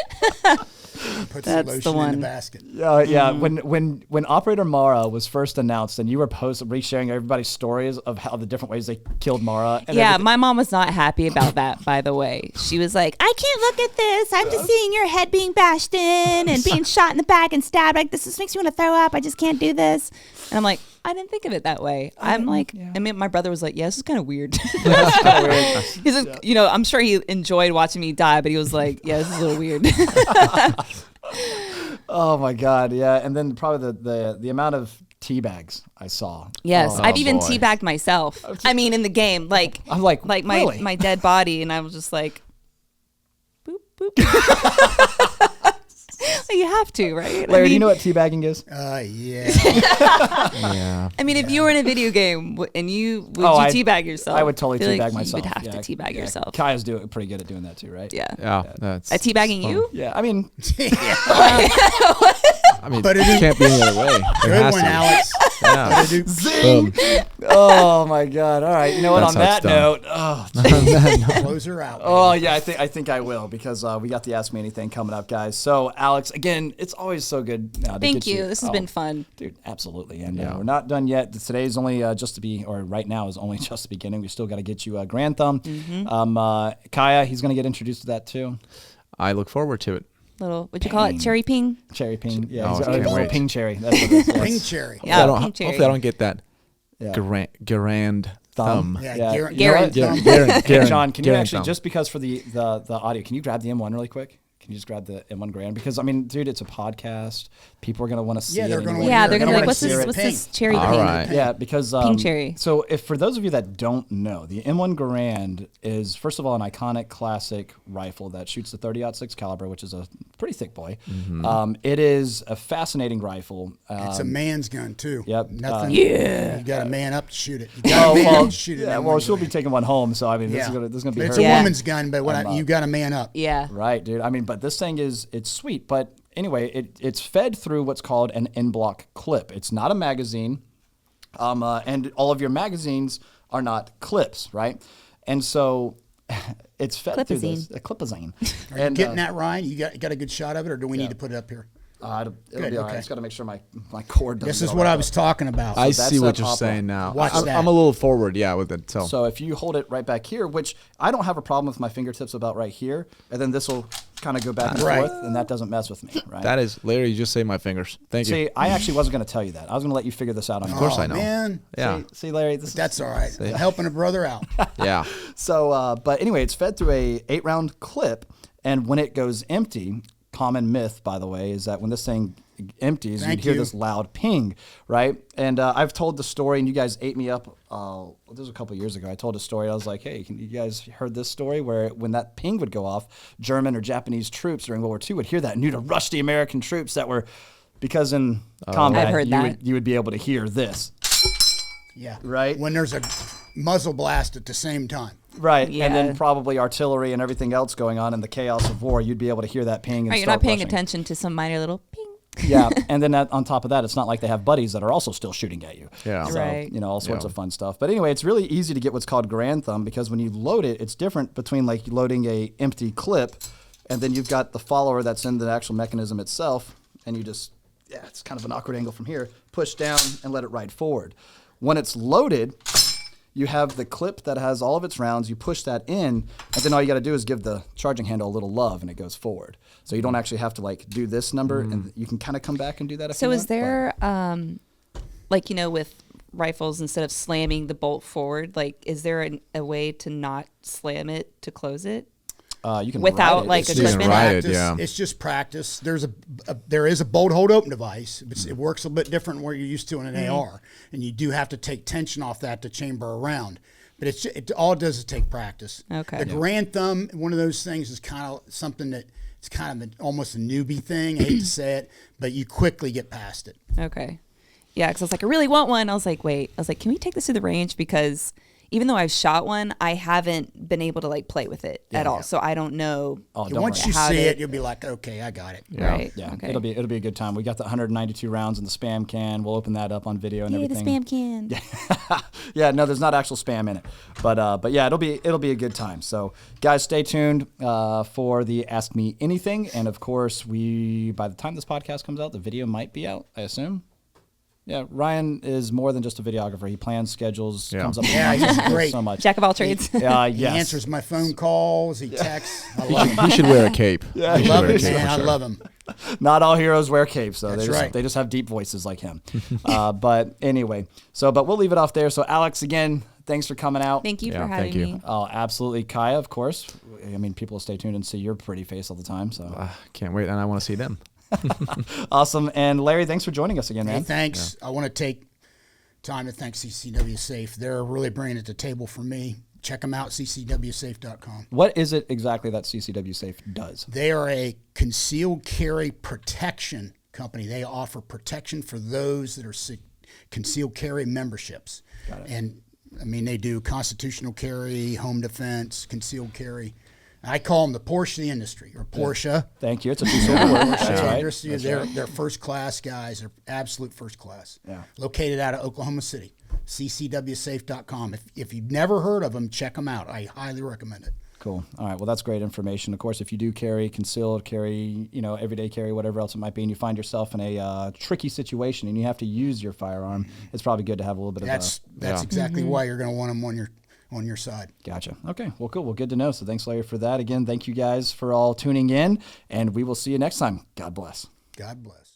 Puts That's the the lotion in one. the basket. Yeah. When Operator Mara was first announced, and you were resharing everybody's stories of how the different ways they killed Mara. And Yeah, everything. my mom was not happy about that, by the way. She was like, I can't look at this. I'm just seeing your head being bashed in and being shot in the back and stabbed. Like, this just makes me want to throw up. I just can't do this. And I'm like, I didn't think of it that way. I'm like, I mean, my brother was like, yeah, this is kind of weird. He's like, I'm sure he enjoyed watching me die, but he was like, yeah, this is a little weird. Oh my God, yeah. And then probably the amount of teabags I saw. Yes, Oh, I've even boy. teabagged myself. I mean, in the game, like I'm like my really? my dead body, and I was just like, boop boop. You have to, right? Larry, I do you mean, know what teabagging is? Yeah. Yeah. I mean, if you were in a video game and you would Oh, you teabag yourself, I would totally feel like teabag you myself. would have Yeah, to teabag yeah. yourself. Kaya's pretty good at doing that too, right? Yeah. Yeah. That's At teabagging fun. you? Yeah, I mean, I mean, But it it can't be any other way. There Good has one, to be. Alex. Yeah. zing! Boom. Oh my God! All right, you know what? That's On how it's that note, Close her out. oh yeah, I think I will because we got the Ask Me Anything coming up, guys. So Alex, again, it's always so good. To Thank get you. This has been fun. dude. Absolutely, and Yeah. we're not done yet. Today's only right now is only just the beginning. We still got to get you a Grand Thumb. Kaya, he's gonna get introduced to that too. I look forward to it. Little, what'd you call it? Ping. Cherry ping? Cherry ping, yeah, Oh, he's I can't a wait. ping cherry. That's what it is. Yes. Ping cherry. Yeah, Hopefully pink cherry. hopefully I don't get that Yeah. Garand thumb. Yeah, Yeah. Garand. You know what? Garand Hey, Garand, John, can you Garand actually, thumb. just because for the audio, can you grab the M1 really quick? Can you just grab the M1 Garand? Because, I mean, dude, it's a podcast. People are going to want to see Yeah, it. they're gonna anyway. wanna Yeah, hear they're it. gonna I be don't like, what's wanna this? see What's it this pink. cherry All ping? right. Yeah, because Pink cherry. So, if for those of you that don't know, the M1 Garand is first of all an iconic classic rifle that shoots the 30-06 caliber, which is a pretty thick boy. It is a fascinating rifle. It's a man's gun too. Yep. Nothing. Yeah. You got a man up to shoot it. You got a man up to shoot it. yeah. in Well, one she'll be Garand. taking one home, so I mean, this is gonna be It's her. a Yeah. woman's gun, but you got a man up. Yeah. Right, dude. I mean, but this thing it's sweet. But anyway, it's fed through what's called an in-block clip. It's not a magazine, and all of your magazines are not clips, right? And so it's fed through this a clipazine. Are you getting that, Ryan? You got a good shot of it, or do we need to put it up here? It'll Good, be all right. okay. I just got to make sure my cord doesn't. This get is all what I wrapped was up. talking about. I that's see what that you're opera. saying now. Watch I'm, that. I'm a little forward, yeah, with it. So if you hold it right back here, which I don't have a problem with my fingertips about right here, and then this will kind of go back and Right. forth, and that doesn't mess with me, right? that is, Larry, you just saved my fingers. Thank you. See, I actually wasn't going to tell you that. I was going to let you figure this out on your Of course own. I know. Man, Yeah. See, Larry, this is that's all right. Helping a brother out. Yeah. So, but anyway, it's fed through a 8-round clip, and when it goes empty, common myth, by the way, is that when this thing empties, Thank you'd hear you. this loud ping, right? And I've told the story, and you guys ate me up. This was a couple years ago. I told a story. I was like, "Hey, you guys heard this story where when that ping would go off, German or Japanese troops during World War II would hear that and knew to rush the American troops that were, because in combat I've heard that. you would be able to hear this." Yeah. Right. When there's a muzzle blast at the same time. Right, Yeah. and then probably artillery and everything else going on in the chaos of war, you'd be able to hear that ping and Right, you're start not paying rushing. attention to some minor little ping. Yeah, and then on top of that, it's not like they have buddies that are also still shooting at you. Yeah. So, Right. you know, all sorts Yeah. of fun stuff. But anyway, it's really easy to get what's called Grand Thumb because when you load it, it's different between like loading a empty clip and then you've got the follower that's in the actual mechanism itself, and you just, it's kind of an awkward angle from here, push down and let it ride forward. When it's loaded, you have the clip that has all of its rounds. You push that in, and then all you got to do is give the charging handle a little love, and it goes forward. So you don't actually have to like do this number, and you can kind of come back and do that. If So you is want, there, like, you know, with rifles, instead of slamming the bolt forward, like, is there a way to not slam it to close it? you can without, ride it. like, It's a just- grip in it? ride it, Practice. yeah. It's just practice. There is a bolt hold open device. It works a little bit different where you're used to in an AR, and you do have to take tension off that to chamber around. But all it does is take practice. Okay. The Grand Thumb, one of those things, is kind of something that it's kind of almost a newbie thing. I hate to say it, but you quickly get past it. Okay. Yeah, because I was like, I really want one. I was like, wait. I was like, can we take this to the range? Because even though I've shot one, I haven't been able to like play with it at all. So I don't know. Oh, don't Once worry. you How see to- it, you'll be like, okay, I got it. Right. Yeah, Okay. it'll be a good time. We got the 192 rounds in the spam can. We'll open that up on video and Yay, the everything. spam can. Yeah, no, there's not actual spam in it, but yeah, it'll be a good time. So, guys, stay tuned for the Ask Me Anything, and of course, by the time this podcast comes out, the video might be out, I assume. Yeah, Ryan is more than just a videographer. He plans, schedules, Yeah. comes up with Yeah, he's ideas great. so much. Jack of all trades. He Yes. answers my phone calls. He texts. I love him. He should wear a cape. Yeah, He should Love wear a him, cape man. for I sure. love him. Not all heroes wear capes, though. That's They right. just have deep voices like him. But anyway, but we'll leave it off there. So, Alex, again, thanks for coming out. Thank you Yeah, for thank having you. me. Oh, absolutely. Kaya, of course. I mean, people will stay tuned and see your pretty face all the time. So, Can't wait, and I want to see them. Awesome. And Larry, thanks for joining us again, man. Hey, thanks. I want to take time to thank CCW Safe. They're really bringing it to the table for me. Check them out, ccwsafe.com. What is it exactly that CCW Safe does? They are a concealed carry protection company. They offer protection for those that are concealed carry memberships. Got it. And I mean, they do constitutional carry, home defense, concealed carry. I call them the Porsche of the industry, or Porsche. Thank you. It's a piece of work. That's right. Industry. They're first class guys. They're absolute first class. Yeah. Located out of Oklahoma City. ccwsafe.com. If you've never heard of them, check them out. I highly recommend it. Cool. All right. Well, that's great information. Of course, if you do carry, concealed carry, everyday carry, whatever else it might be, and you find yourself in a tricky situation and you have to use your firearm, it's probably good to have a little bit That's of exactly why you're going to want them on your side. Gotcha. Okay. Well, cool. Well, good to know. So thanks, Larry, for that. Again, thank you guys for all tuning in, and we will see you next time. God bless. God bless.